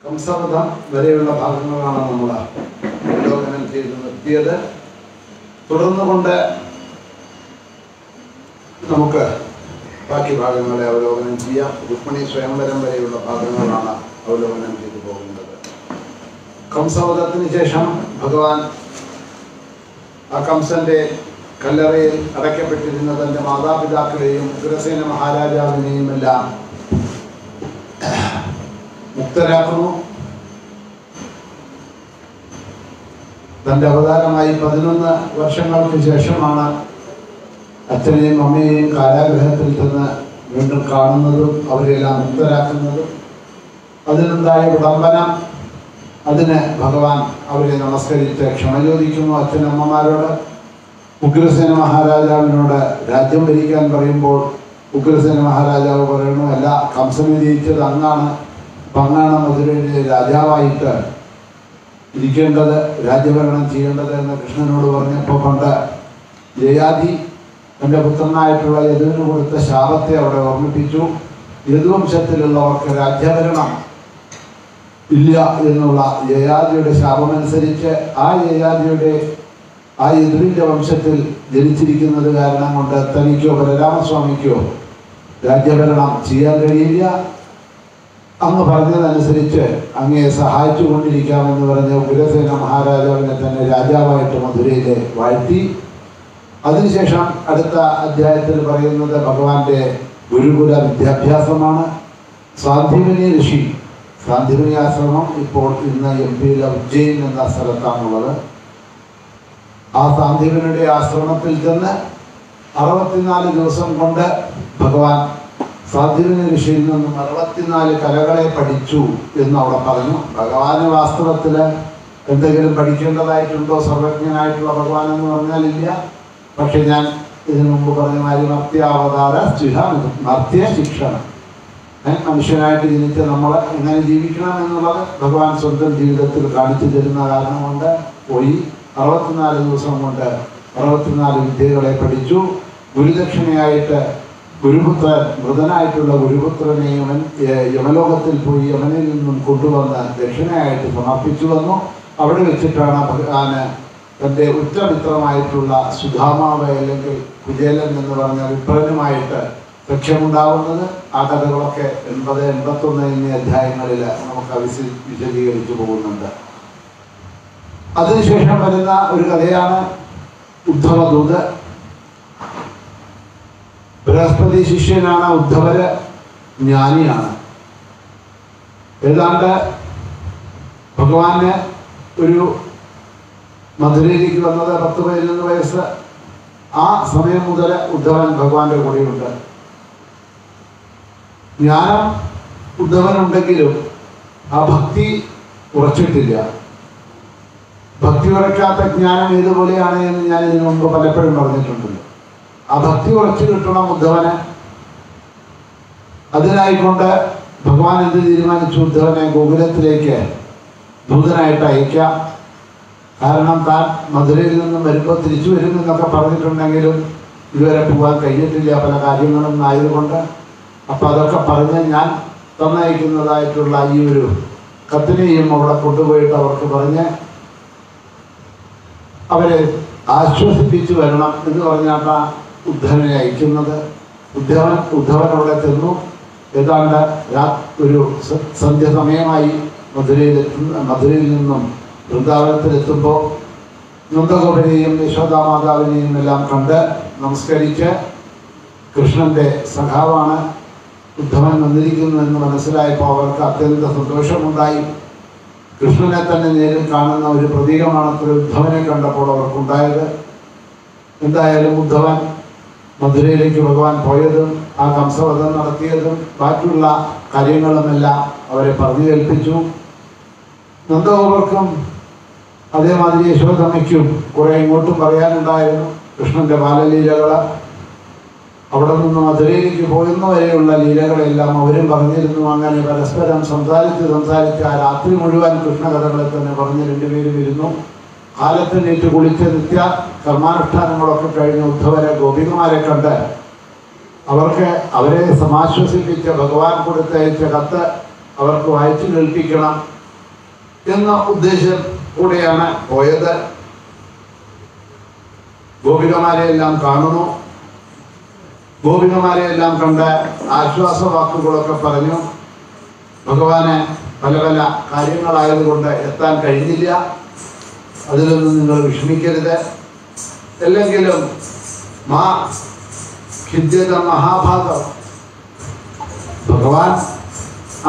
കംസവധം വരെയുള്ള ഭാഗങ്ങളാണ് നമ്മൾ അവലോകനം ചെയ്ത് നിർത്തിയത്. തുടർന്നുകൊണ്ട് നമുക്ക് ബാക്കി ഭാഗങ്ങളെ അവലോകനം ചെയ്യാം. രുക്മിണി സ്വയംവരം വരെയുള്ള ഭാഗങ്ങളാണ് അവലോകനം ചെയ്തു പോകുന്നത്. കംസവധത്തിന് ശേഷം ഭഗവാൻ ആ കംസന്റെ കല്ലറയിൽ അടയ്ക്കപ്പെട്ടിരുന്ന തൻ്റെ മാതാപിതാക്കളെയും ഉഗ്രസേന മഹാരാജാവിനെയും എല്ലാം മുക്തരാക്കുന്നു. തൻ്റെ അവതാരമായി 11 വർഷങ്ങൾക്ക് ശേഷമാണ് അച്ഛനെയും അമ്മയെയും കാരാഗൃഹത്തിൽ നിന്ന് വീണ്ടും കാണുന്നതും അവരെല്ലാം മുക്തരാക്കുന്നതും. അതിനുണ്ടായ വിടംബനം, അതിന് ഭഗവാൻ അവരെ നമസ്കരിച്ച് ക്ഷമ ചോദിക്കുന്നു അച്ഛനമ്മമാരോട്. ഉഗ്രസേന മഹാരാജാവിനോട് രാജ്യം ഭരിക്കാൻ പറയുമ്പോൾ ഉഗ്രസേന മഹാരാജാവ് പറയുന്നു, അല്ല, കംസനെ ജയിച്ചത് അങ്ങാണ്, അപ്പം അങ്ങാണ് മധുരയിലെ രാജാവായിട്ട് ഇരിക്കേണ്ടത്, രാജ്യഭരണം ചെയ്യേണ്ടത് എന്ന് കൃഷ്ണനോട് പറഞ്ഞപ്പോൾ പണ്ട് ജയാതി തൻ്റെ പുത്രനായിട്ടുള്ള യദുവിന് കൊടുത്ത ശാപത്തെ അവിടെ ഓർമ്മിപ്പിച്ചു. യദുവംശത്തിലുള്ളവർക്ക് രാജ്യഭരണം ഇല്ല എന്നുള്ള യയാതിയുടെ ശാപമനുസരിച്ച് ആ യദുവിൻ്റെ വംശത്തിൽ ജനിച്ചിരിക്കുന്നത് കാരണം കൊണ്ട് തനിക്കോ ബലരാമസ്വാമിക്കോ രാജ്യഭരണം ചെയ്യാൻ കഴിയില്ല. അങ്ങ് പറഞ്ഞതനുസരിച്ച് അങ്ങയെ സഹായിച്ചു കൊണ്ടിരിക്കാമെന്ന് പറഞ്ഞ് ഉഗ്രസേന മഹാരാജാവിനെ തന്നെ രാജാവായിട്ട് മധുരയിലെ വാഴ്ത്തി. അതിനുശേഷം അടുത്ത അധ്യായത്തിൽ പറയുന്നത് ഭഗവാന്റെ ഗുരുകുല വിദ്യാഭ്യാസമാണ്. സാന്ദീപനി ഋഷി, സാന്ദീപനി ആശ്രമം ഇപ്പോൾ ഇന്ന് MP-യിലെ ഉജ്ജയിൻ എന്ന സ്ഥലത്താണുള്ളത്. ആ സാന്ദീപനിയുടെ ആശ്രമത്തിൽ ചെന്ന് 64 ദിവസം കൊണ്ട് ഭഗവാൻ സാന്ദീപനി ഋഷിയിൽ നിന്നും 64 കലകളെ പഠിച്ചു എന്ന് അവിടെ പറഞ്ഞു. ഭഗവാന് വാസ്തവത്തിൽ എന്തെങ്കിലും പഠിക്കേണ്ടതായിട്ടുണ്ടോ സർവജ്ഞനായിട്ടുള്ള ഭഗവാൻ എന്ന് പറഞ്ഞാൽ ഇല്ല. പക്ഷെ ഞാൻ ഇതിനു മുമ്പ് പറഞ്ഞ മാതിരി മർത്യാവതാര മർത്യ ശിക്ഷണം, മനുഷ്യനായിട്ട് ജനിച്ച് നമ്മൾ എങ്ങനെ ജീവിക്കണം എന്നുള്ളത് ഭഗവാൻ സ്വന്തം ജീവിതത്തിൽ കാണിച്ചു തരുന്ന കാരണം കൊണ്ട് പോയി 64 ദിവസം കൊണ്ട് 64 വിദ്യകളെ പഠിച്ചു. ഗുരുദക്ഷിണയായിട്ട് ഗുരുപുത്രൻ, മൃതനായിട്ടുള്ള ഗുരുപുത്രനെ യമലോകത്തിൽ പോയി യമനിൽ നിന്നും കൊണ്ടുവന്ന് ദക്ഷിണയായിട്ട് സമർപ്പിച്ചു വന്നു. അവിടെ വെച്ചിട്ടാണ് ഭഗവാന് തൻ്റെ ഉറ്റമിത്രമായിട്ടുള്ള സുധാമാവ് അല്ലെങ്കിൽ കുചേലൻ എന്ന് പറഞ്ഞ വിപ്രനുമായിട്ട് ലക്ഷ്യമുണ്ടാവുന്നത്. ആ കഥകളൊക്കെ 80, 81 എന്നീ അധ്യായങ്ങളിൽ നമുക്ക് വിശദീകരിച്ചു പോകുന്നുണ്ട്. അതിനുശേഷം വരുന്ന ഒരു കഥയാണ് ഉദ്ധവദൂത്. ബൃഹസ്പതി ശിഷ്യനാണ് ഉദ്ധവര്, ജ്ഞാനിയാണ്. ഏതാണ്ട് ഭഗവാന് ഒരു മധുരയിലേക്ക് വന്നത് 10-11 വയസ്സ്. ആ സമയം മുതൽ ഉദ്ധവൻ ഭഗവാന്റെ കൂടെയുണ്ട്. ജ്ഞാനം ഉദ്ധവനുണ്ടെങ്കിലും ആ ഭക്തി ഉറച്ചിട്ടില്ല. ഭക്തി ഉറക്കാത്ത ജ്ഞാനം ഏതുപോലെയാണ് എന്ന് ഞാൻ ഇതിനു മുമ്പ് പലപ്പോഴും പറഞ്ഞിട്ടുണ്ടല്ലോ. ആ ഭക്തി ഉറച്ചു കിട്ടണം ഉദ്ധവന്. അതിനായിക്കൊണ്ട് ഭഗവാൻ എന്ത് തീരുമാനിച്ചു? ഉദ്ധവനെ ഗോകുലത്തിലേക്ക് ദൂതനായിട്ട് അയക്കാം. കാരണം താൻ മധുരയിൽ നിന്നും വരുമ്പോൾ തിരിച്ചു വരുമെന്നൊക്കെ പറഞ്ഞിട്ടുണ്ടെങ്കിലും ഇതുവരെ പോകാൻ കഴിഞ്ഞിട്ടില്ല പല കാര്യങ്ങളും ആയതുകൊണ്ട്. അപ്പം അതൊക്കെ പറഞ്ഞ് ഞാൻ തന്നയക്കുന്നതായിട്ടുള്ള ഈ ഒരു കത്തിനെയും അവിടെ കൊണ്ടുപോയിട്ട് അവർക്ക് പറഞ്ഞ് അവരെ ആശ്വസിപ്പിച്ചു വരണം എന്ന് പറഞ്ഞാണ് ഉദ്ധവനെ അയക്കുന്നത്. ഉദ്ധവൻ അവിടെ ചെന്നു. ഏതാണ്ട് ഒരു സന്ധ്യ സമയമായി മധുരയിൽ നിന്നും വൃന്ദാവനത്തിലെത്തുമ്പോൾ നന്ദഗോപനെയും യശോദാമാതാവിനെയും എല്ലാം കണ്ട് നമസ്കരിച്ച്, കൃഷ്ണന്റെ സഖാവാണ് ഉദ്ധവൻ വന്നിരിക്കുന്നു എന്ന് മനസ്സിലായപ്പോൾ അവർക്ക് അത്യന്ത സന്തോഷമുണ്ടായി. കൃഷ്ണനെ തന്നെ നേരിൽ കാണുന്ന ഒരു പ്രതീകമാണ് ഉദ്ധവനെ കണ്ടപ്പോൾ അവർക്കുണ്ടായത്. എന്തായാലും ഉദ്ധവൻ മധുരയിലേക്ക് ഭഗവാൻ പോയതും ആ കംസവധം നടത്തിയതും ബാക്കിയുള്ള കാര്യങ്ങളുമെല്ലാം അവരെ പറഞ്ഞു കേൾപ്പിച്ചു. നന്ദഗോപർക്കും അതേമാതിരി യശോദമ്മയ്ക്കും കുറെ ഇങ്ങോട്ടും പറയാനുണ്ടായിരുന്നു. കൃഷ്ണന്റെ ബാലലീലകൾ, അവിടെ നിന്ന് മധുരയിലേക്ക് പോകുന്ന വരെയുള്ള ലീലകളെല്ലാം അവരും പറഞ്ഞിരുന്നു. അങ്ങനെ പരസ്പരം സംസാരിച്ച് ആ രാത്രി മുഴുവൻ കൃഷ്ണകഥകളെ തന്നെ പറഞ്ഞ് രണ്ടുപേരും ഇരുന്നു. കാലത്തിനേറ്റ് കുളിച്ച് നിത്യ കർമാനുഷ്ഠാനങ്ങളൊക്കെ കഴിഞ്ഞ് ഉദ്ധവരെ ഗോപികമാരെ കണ്ട് അവരെ സമാശ്വസിപ്പിച്ച ഭഗവാൻ കൊടുത്തയച്ച കത്ത് അവർക്ക് വായിച്ചു കേൾപ്പിക്കണം എന്ന ഉദ്ദേശം കൂടെയാണ് പോയത്. ഗോപികമാരെയെല്ലാം കാണുന്നു. ഗോപികമാരെയെല്ലാം കണ്ട് ആശ്വാസ വാക്കുകളൊക്കെ പറഞ്ഞു. ഭഗവാന് പല പല കാര്യങ്ങളായതുകൊണ്ട് എത്താൻ കഴിഞ്ഞില്ല, അതിലൊന്നും നിങ്ങൾ വിഷമിക്കരുത്. അല്ലെങ്കിലും മാ ഖിദ്യത മഹാഭാഗം, ഭഗവാൻ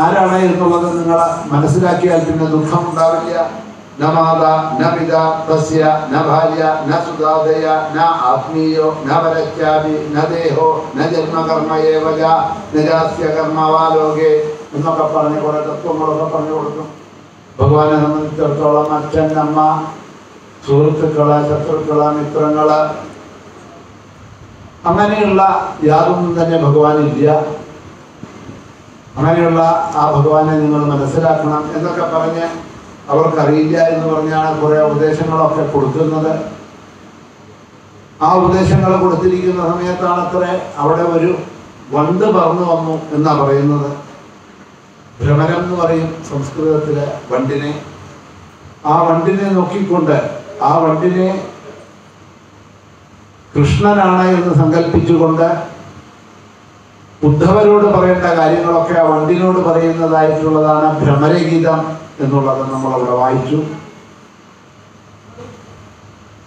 ആരാണ് എന്നുള്ളത് നിങ്ങൾ മനസ്സിലാക്കിയാൽ പിന്നെ ദുഃഖം ഉണ്ടാവില്ല. ന മാത ന പിത തസ്യ ന ഭാര്യ ന സുതാദയ ന ആത്മീയോ ന പരച്യാപി ന ദേഹോ ന ജന്മകർമ്മയേവജ നിരാസ്യ കർമ്മവാലോകെ എന്നൊക്കെ പറഞ്ഞ് കുറെ തത്വങ്ങളൊക്കെ പറഞ്ഞു കൊടുക്കും. ഭഗവാനെ സംബന്ധിച്ചിടത്തോളം അച്ഛൻ, അമ്മ, സുഹൃത്തുക്കള്, ശത്രുക്കള്, മിത്രങ്ങള്, അങ്ങനെയുള്ള യാതൊന്നും തന്നെ ഭഗവാനില്ല. അങ്ങനെയുള്ള ആ ഭഗവാനെ നിങ്ങൾ മനസ്സിലാക്കണം എന്നൊക്കെ പറഞ്ഞ് അവർക്കറിയില്ല എന്ന് പറഞ്ഞാണ് കുറെ ഉപദേശങ്ങളൊക്കെ കൊടുക്കുന്നത്. ആ ഉപദേശങ്ങൾ കൊടുത്തിരിക്കുന്ന സമയത്താണ് അത്രേ അവിടെ ഒരു വണ്ട് പറന്നു വന്നു എന്നാ പറയുന്നത്. ഭ്രമരം എന്ന് പറയും സംസ്കൃതത്തിലെ വണ്ടിനെ. ആ വണ്ടിനെ നോക്കിക്കൊണ്ട് ആ വണ്ടിനെ കൃഷ്ണനാണ് എന്ന് സങ്കല്പിച്ചുകൊണ്ട് ഉദ്ധവരോട് പറയേണ്ട കാര്യങ്ങളൊക്കെ ആ വണ്ടിനോട് പറയുന്നതായിട്ടുള്ളതാണ് ഭ്രമരഗീതം എന്നുള്ളത് നമ്മളവിടെ വായിച്ചു.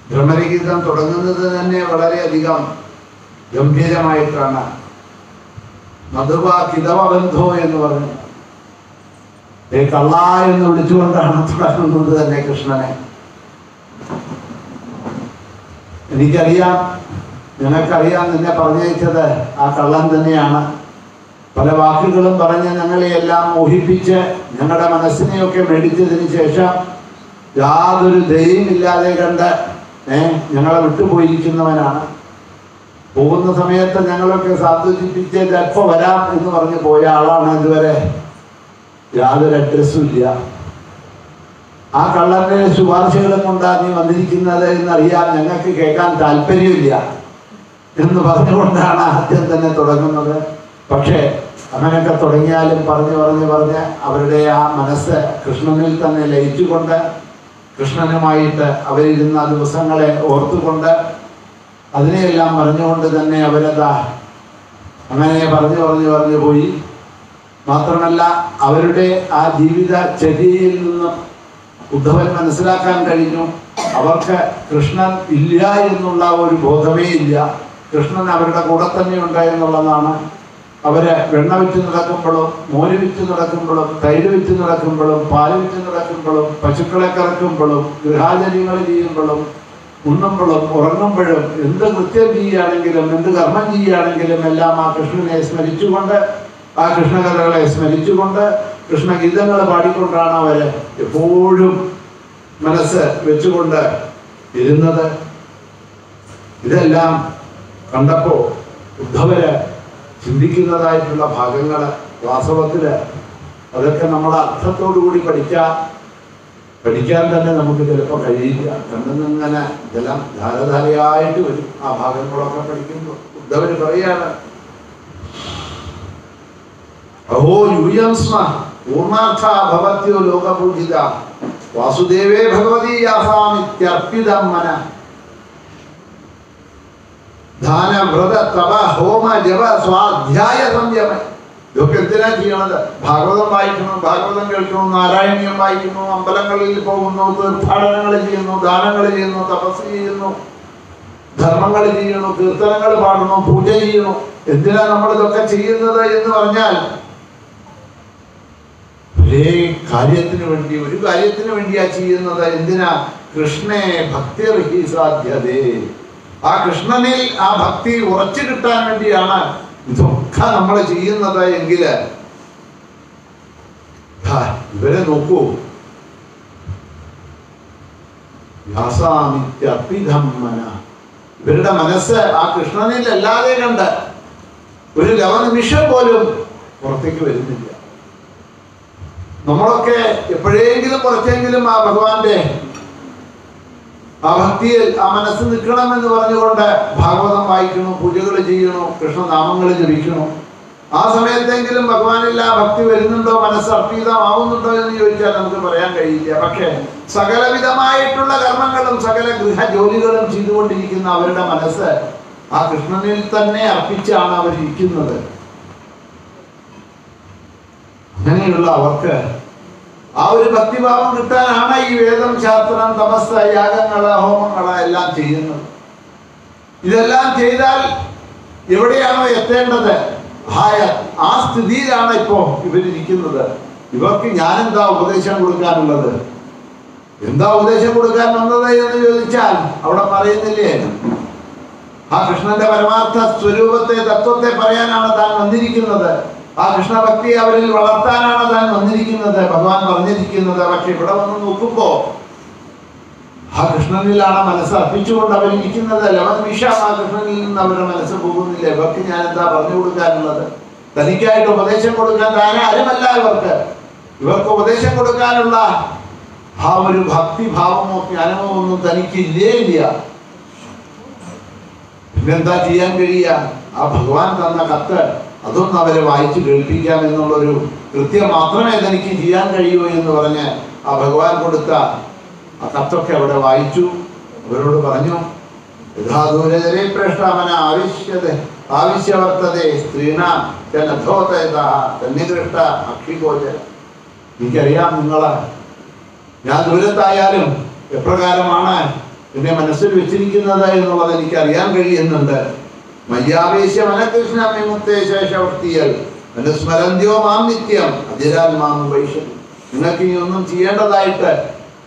ഭ്രമരഗീതം തുടങ്ങുന്നത് തന്നെ വളരെയധികം ഗംഭീരമായിട്ടാണ്. മധുവ കിതവ ബന്ധോ എന്ന് പറഞ്ഞു കള്ള എന്ന് വിളിച്ചുകൊണ്ടാണ് തുടങ്ങുന്നത് തന്നെ കൃഷ്ണനെ. എനിക്കറിയാം, ഞങ്ങൾക്കറിയാം, നിന്നെ പറഞ്ഞയച്ചത് ആ കള്ളൻ തന്നെയാണ്. പല വാക്കുകളും പറഞ്ഞ് ഞങ്ങളെയെല്ലാം മോഹിപ്പിച്ച് ഞങ്ങളുടെ മനസ്സിനെയൊക്കെ മേടിച്ചതിന് ശേഷം യാതൊരു ദയയുമില്ലാതെ കണ്ട് ഞങ്ങളെ വിട്ടുപോയിരിക്കുന്നവനാണ്. പോകുന്ന സമയത്ത് ഞങ്ങളൊക്കെ സാന്ത്വനിപ്പിച്ച് ചിലപ്പോൾ വരാം എന്ന് പറഞ്ഞ് പോയ ആളാണ്. ഇതുവരെ യാതൊരു അഡ്രസ്സും ഇല്ല. ആ കള്ളന്റെ ശുപാർശകളും കൊണ്ടാണ് നീ വന്നിരിക്കുന്നത് എന്നറിയാൻ ഞങ്ങൾക്ക് കേൾക്കാൻ താല്പര്യമില്ല എന്ന് പറഞ്ഞുകൊണ്ടാണ് ആദ്യം തന്നെ തുടങ്ങുന്നത്. പക്ഷേ അങ്ങനെയൊക്കെ തുടങ്ങിയാലും പറഞ്ഞ് അവരുടെ ആ മനസ്സ് കൃഷ്ണനിൽ തന്നെ ലയിച്ചുകൊണ്ട് കൃഷ്ണനുമായിട്ട് അവരിരുന്ന ദിവസങ്ങളെ ഓർത്തുകൊണ്ട് അതിനെയെല്ലാം പറഞ്ഞുകൊണ്ട് തന്നെ അവരതാ അങ്ങനെ പറഞ്ഞു പോയി. മാത്രമല്ല അവരുടെ ആ ജീവിത ചര്യയിൽ നിന്നും ഉദ്ധവൻ മനസ്സിലാക്കാൻ കഴിഞ്ഞു അവർക്ക് കൃഷ്ണൻ ഇല്ല എന്നുള്ള ഒരു ബോധമേ ഇല്ല. കൃഷ്ണൻ അവരുടെ കൂടെ തന്നെ ഉണ്ടായെന്നുള്ളതാണ്. അവര് വെണ്ണ വിറ്റ് നടക്കുമ്പോഴും മോര് വിറ്റ് നടക്കുമ്പോഴും തൈര് വിറ്റ് നടക്കുമ്പോഴും പാല് വിറ്റ് നടക്കുമ്പോഴും പശുക്കളെ കറക്കുമ്പോഴും ഗൃഹാചര്യങ്ങൾ ചെയ്യുമ്പോഴും ഉണ്ണുമ്പോഴും ഉറങ്ങുമ്പോഴും എന്ത് കൃത്യം ചെയ്യുകയാണെങ്കിലും എന്ത് കർമ്മം ചെയ്യുകയാണെങ്കിലും എല്ലാം ആ കൃഷ്ണനെ സ്മരിച്ചുകൊണ്ട് ആ കൃഷ്ണകഥകളെ സ്മരിച്ചുകൊണ്ട് കൃഷ്ണഗീതങ്ങൾ പാടിക്കൊണ്ടാണ് അവര് എപ്പോഴും മനസ്സ് വെച്ചുകൊണ്ട് ഇരുന്നത്. ഇതെല്ലാം കണ്ടപ്പോ ഉദ്ധവര് ചിന്തിക്കുന്നതായിട്ടുള്ള ഭാഗങ്ങൾ വാസ്തവത്തില് അതൊക്കെ നമ്മളെ അർത്ഥത്തോടുകൂടി പഠിക്കാൻ തന്നെ നമുക്ക് ചിലപ്പോൾ കഴിയില്ല. കണ്ടുനിങ്ങനെ ജലം ധാരധാരയായിട്ട് വരും ആ ഭാഗങ്ങളൊക്കെ പഠിക്കുമ്പോൾ. ഉദ്ധവര് പറയാണ് അഹോ യൂയം സ്മ പൂർണ്ണാർത്ഥ ഭവത്യോ ലോകപൂജിത വാസുദേവേ ഭഗവതീയാസാമിത്യർപ്പിതം മന ദാന വ്രത തപ ഹോമ ജപ സ്വാധ്യായ സംയമ. ഇതൊക്കെ എന്തിനാ ചെയ്യണത്? ഭാഗവതം വായിക്കണം, ഭാഗവതം കേൾക്കണം, നാരായണീയം വായിക്കുന്നു, അമ്പലങ്ങളിൽ പോകുന്നു, തീർത്ഥാടനങ്ങൾ ചെയ്യുന്നു, ദാനങ്ങൾ ചെയ്യുന്നു, തപസ് ചെയ്യുന്നു, ധർമ്മങ്ങൾ ചെയ്യുന്നു, കീർത്തനങ്ങൾ പാടുന്നു, പൂജ ചെയ്യുന്നു. എന്തിനാ നമ്മൾ ഇതൊക്കെ ചെയ്യുന്നത് എന്ന് പറഞ്ഞാൽ ഒരേ കാര്യത്തിന് വേണ്ടി, ഒരു കാര്യത്തിന് വേണ്ടിയാ ചെയ്യുന്നത്. എന്തിനാ? കൃഷ്ണേ ഭക്തി സാധ്യതേ. ആ കൃഷ്ണനിൽ ആ ഭക്തി ഉറച്ചു കിട്ടാൻ വേണ്ടിയാണ് ഇതൊക്കെ നമ്മൾ ചെയ്യുന്നത് എങ്കില് ഇവരെ നോക്കൂ. ഇവരുടെ മനസ്സ് ആ കൃഷ്ണനിൽ അല്ലാതെ കണ്ട് ഒരു ലവനിമിഷം പോലും പുറത്തേക്ക് വരുന്നില്ല. നമ്മളൊക്കെ എപ്പോഴെങ്കിലും കുറച്ചെങ്കിലും ആ ഭഗവാന്റെ ആ ഭക്തിയിൽ ആ മനസ്സ് നിൽക്കണമെന്ന് പറഞ്ഞുകൊണ്ട് ഭാഗവതം വായിക്കണു, പൂജകൾ ചെയ്യണു, കൃഷ്ണനാമങ്ങൾ ജപിക്കണു. ആ സമയത്തെങ്കിലും ഭഗവാനിൽ ആ ഭക്തി വരുന്നുണ്ടോ, മനസ്സ് അർപ്പിതമാവുന്നുണ്ടോ എന്ന് ചോദിച്ചാൽ നമുക്ക് പറയാൻ കഴിയില്ല. പക്ഷേ സകലവിധമായിട്ടുള്ള കർമ്മങ്ങളും സകല ഗൃഹ ജോലികളും ചെയ്തുകൊണ്ടിരിക്കുന്ന അവരുടെ മനസ്സ് ആ കൃഷ്ണനിൽ തന്നെ അർപ്പിച്ചാണ് അവരിയ്ക്കുന്നത്. അങ്ങനെയുള്ള അവർക്ക് ആ ഒരു ഭക്തിഭാവം കിട്ടാനാണ് ഈ വേദം, ശാസ്ത്രം, തപസ്, യാഗങ്ങള്, ഹോമങ്ങള് എല്ലാം ചെയ്യുന്നത്. ഇതെല്ലാം ചെയ്താൽ എവിടെയാണോ എത്തേണ്ടത് ആ സ്ഥിതിയിലാണ് ഇപ്പോ ഇവരിയ്ക്കുന്നത്. ഇവർക്ക് ഞാനെന്താ ഉപദേശം കൊടുക്കാനുള്ളത്? എന്താ ഉപദേശം കൊടുക്കാൻ വന്നത് എന്ന് ചോദിച്ചാൽ അവിടെ പറയുന്നില്ലേ, ആ കൃഷ്ണന്റെ പരമാർത്ഥ സ്വരൂപത്തെ, തത്വത്തെ പറയാനാണ് താൻ വന്നിരിക്കുന്നത്. ആ കൃഷ്ണഭക്തി അവരിൽ വളർത്താനാണ് താൻ വന്നിരിക്കുന്നത്, ഭഗവാൻ പറഞ്ഞിരിക്കുന്നത്. പക്ഷെ ഇവിടെ വന്ന് നോക്കുമ്പോ ആ കൃഷ്ണനിലാണ് മനസ്സ് അർപ്പിച്ചുകൊണ്ട് അവരിയ്ക്കുന്നത്. ലവൻ വിഷാം ആ കൃഷ്ണനിൽ നിന്ന് അവരുടെ മനസ്സ് പോകുന്നില്ല. ഇവർക്ക് ഞാൻ എന്താ പറഞ്ഞു കൊടുക്കാനുള്ളത്? തനിക്കായിട്ട് ഉപദേശം കൊടുക്കാൻ താൻ ആരുമല്ല. ഇവർക്ക് ഉപദേശം കൊടുക്കാനുള്ള ആ ഒരു ഭക്തിഭാവമോ ജ്ഞാനമോ ഒന്നും തനിക്ക് ഇല്ല. പിന്നെന്താ ചെയ്യാൻ കഴിയുക? ആ ഭഗവാൻ തന്ന കത്ത് അതൊന്നും അവരെ വായിച്ചു കേൾപ്പിക്കാം എന്നുള്ളൊരു കൃത്യം മാത്രമേ തനിക്ക് ചെയ്യാൻ കഴിയൂ എന്ന് പറഞ്ഞ് ആ ഭഗവാൻ കൊടുത്ത ആ കത്തൊക്കെ അവിടെ വായിച്ചു. അവരോട് പറഞ്ഞു, യഥാദൂരജരേ പ്രേഷ്ടാമന ആവശ്യവർത്തതേ സ്ത്രീണാം തന്നികൃഷ്ട അക്ഷിഗോചര. എനിക്കറിയാം നിങ്ങള്, ഞാൻ ദൂരത്തായാലും എപ്രകാരമാണ് എന്നെ മനസ്സിൽ വെച്ചിരിക്കുന്നത് എന്നുള്ളത് എനിക്ക് അറിയാൻ കഴിയുന്നുണ്ട്. മയ്യാവേശ മനകൃഷ്ണ വിമുക്തേ ശേഷവർത്തിയൽ അനുസ്മരന്ത്യോ മാം നിത്യം അതിരാൽ മാം വൈഷ്ണവ. നിങ്ങൾക്ക് ഇനി ഒന്നും ചെയ്യേണ്ടതായിട്ട്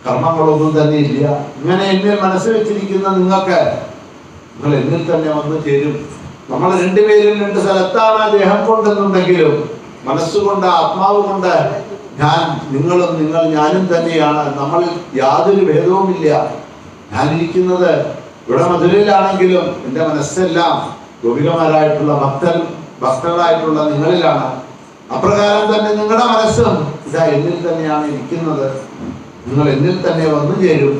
കർമ്മങ്ങളൊന്നും തന്നെ ഇല്ല. ഇങ്ങനെ എന്നിൽ മനസ്സ് വെച്ചിരിക്കുന്ന നിങ്ങൾ എന്നിൽ തന്നെ വന്നു ചേരും. നമ്മൾ രണ്ടുപേരും രണ്ട് സ്ഥലത്താണ് ദേഹം കൊണ്ടെന്നുണ്ടെങ്കിലും മനസ്സുകൊണ്ട്, ആത്മാവ് കൊണ്ട് നിങ്ങളും ഞാനും തന്നെയാണ്. നമ്മളിൽ യാതൊരു ഭേദവുമില്ല. ഞാനിരിക്കുന്നത് ഇവിടെ മധുരയിലാണെങ്കിലും എൻ്റെ മനസ്സെല്ലാം ഗോപികമാരായിട്ടുള്ള ഭക്തകളായിട്ടുള്ള നിങ്ങളിലാണ്. അപ്രകാരം തന്നെ നിങ്ങളുടെ മനസ്സും ഇതാ എന്നിൽ തന്നെയാണ് ഇരിക്കുന്നത്. നിങ്ങൾ എന്നിൽ തന്നെ വന്നു ചേരും,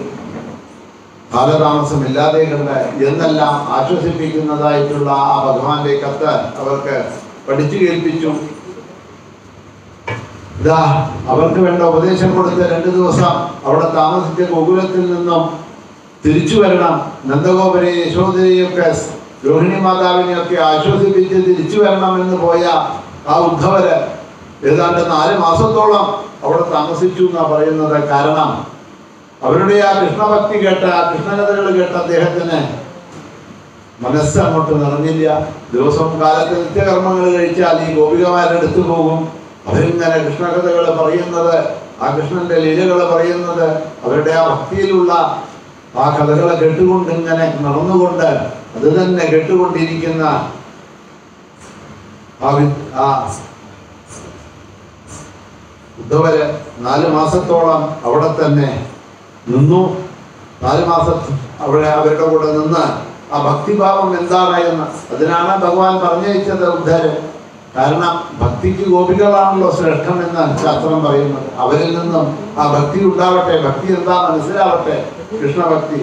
കാലതാമസമില്ലാതെ കണ്ട് എന്നെല്ലാം ആശ്വസിപ്പിക്കുന്നതായിട്ടുള്ള ആ ഭഗവാന്റെ കത്ത് അവർക്ക് പഠിച്ചു കേൾപ്പിച്ചു. ഇതാ അവർക്ക് വേണ്ട ഉപദേശം കൊടുത്ത് 2 ദിവസം അവിടെ താമസിച്ച ഗോകുലത്തിൽ നിന്നും തിരിച്ചു വരണം. നന്ദഗോപരെ, യശോദരെയൊക്കെ, രോഹിണി മാതാവിനെയൊക്കെ ആശ്വസിപ്പിച്ച് തിരിച്ചു വരണമെന്ന് പോയ ആ ഉദ്ധവര് ഏതാണ്ട് 4 മാസത്തോളം അവിടെ താമസിച്ചു എന്നാണ് പറയുന്നത്. കാരണം അവരുടെ ആ കൃഷ്ണഭക്തി കേട്ട, ആ കൃഷ്ണകഥകൾ കേട്ട അദ്ദേഹത്തിന് മനസ്സ് അങ്ങോട്ട് നിറഞ്ഞില്ല. ദിവസവും കാലത്ത് നിത്യകർമ്മങ്ങൾ കഴിച്ചാൽ ഈ ഗോപികമാരുടെ അടുത്ത് പോകും. അവരിങ്ങനെ കൃഷ്ണകഥകൾ പറയുന്നത്, ആ കൃഷ്ണന്റെ ലീലകൾ പറയുന്നത്, അവരുടെ ആ ഭക്തിയിലുള്ള ആ കഥകളെ കേട്ടുകൊണ്ട് ഇങ്ങനെ നടന്നുകൊണ്ട് അത് തന്നെ കേട്ടുകൊണ്ടിരിക്കുന്ന ഉദ്ധവര് 4 മാസത്തോളം അവിടെ തന്നെ നിന്നു. 4 മാസം അവിടെ അവരുടെ കൂടെ നിന്ന് ആ ഭക്തിഭാവം എന്താണ് എന്ന് അതിനാണ് ഭഗവാൻ പറഞ്ഞയച്ചത് ഉദ്ധവര്. കാരണം ഭക്തിക്ക് ഗോപികളാണല്ലോ ശ്രേഷ്ഠമെന്ന് ശാസ്ത്രം പറയുന്നത്. അവരിൽ നിന്നും ആ ഭക്തി ഉണ്ടാവട്ടെ, ഭക്തി എന്താ മനസ്സിലാവട്ടെ, കൃഷ്ണഭക്തി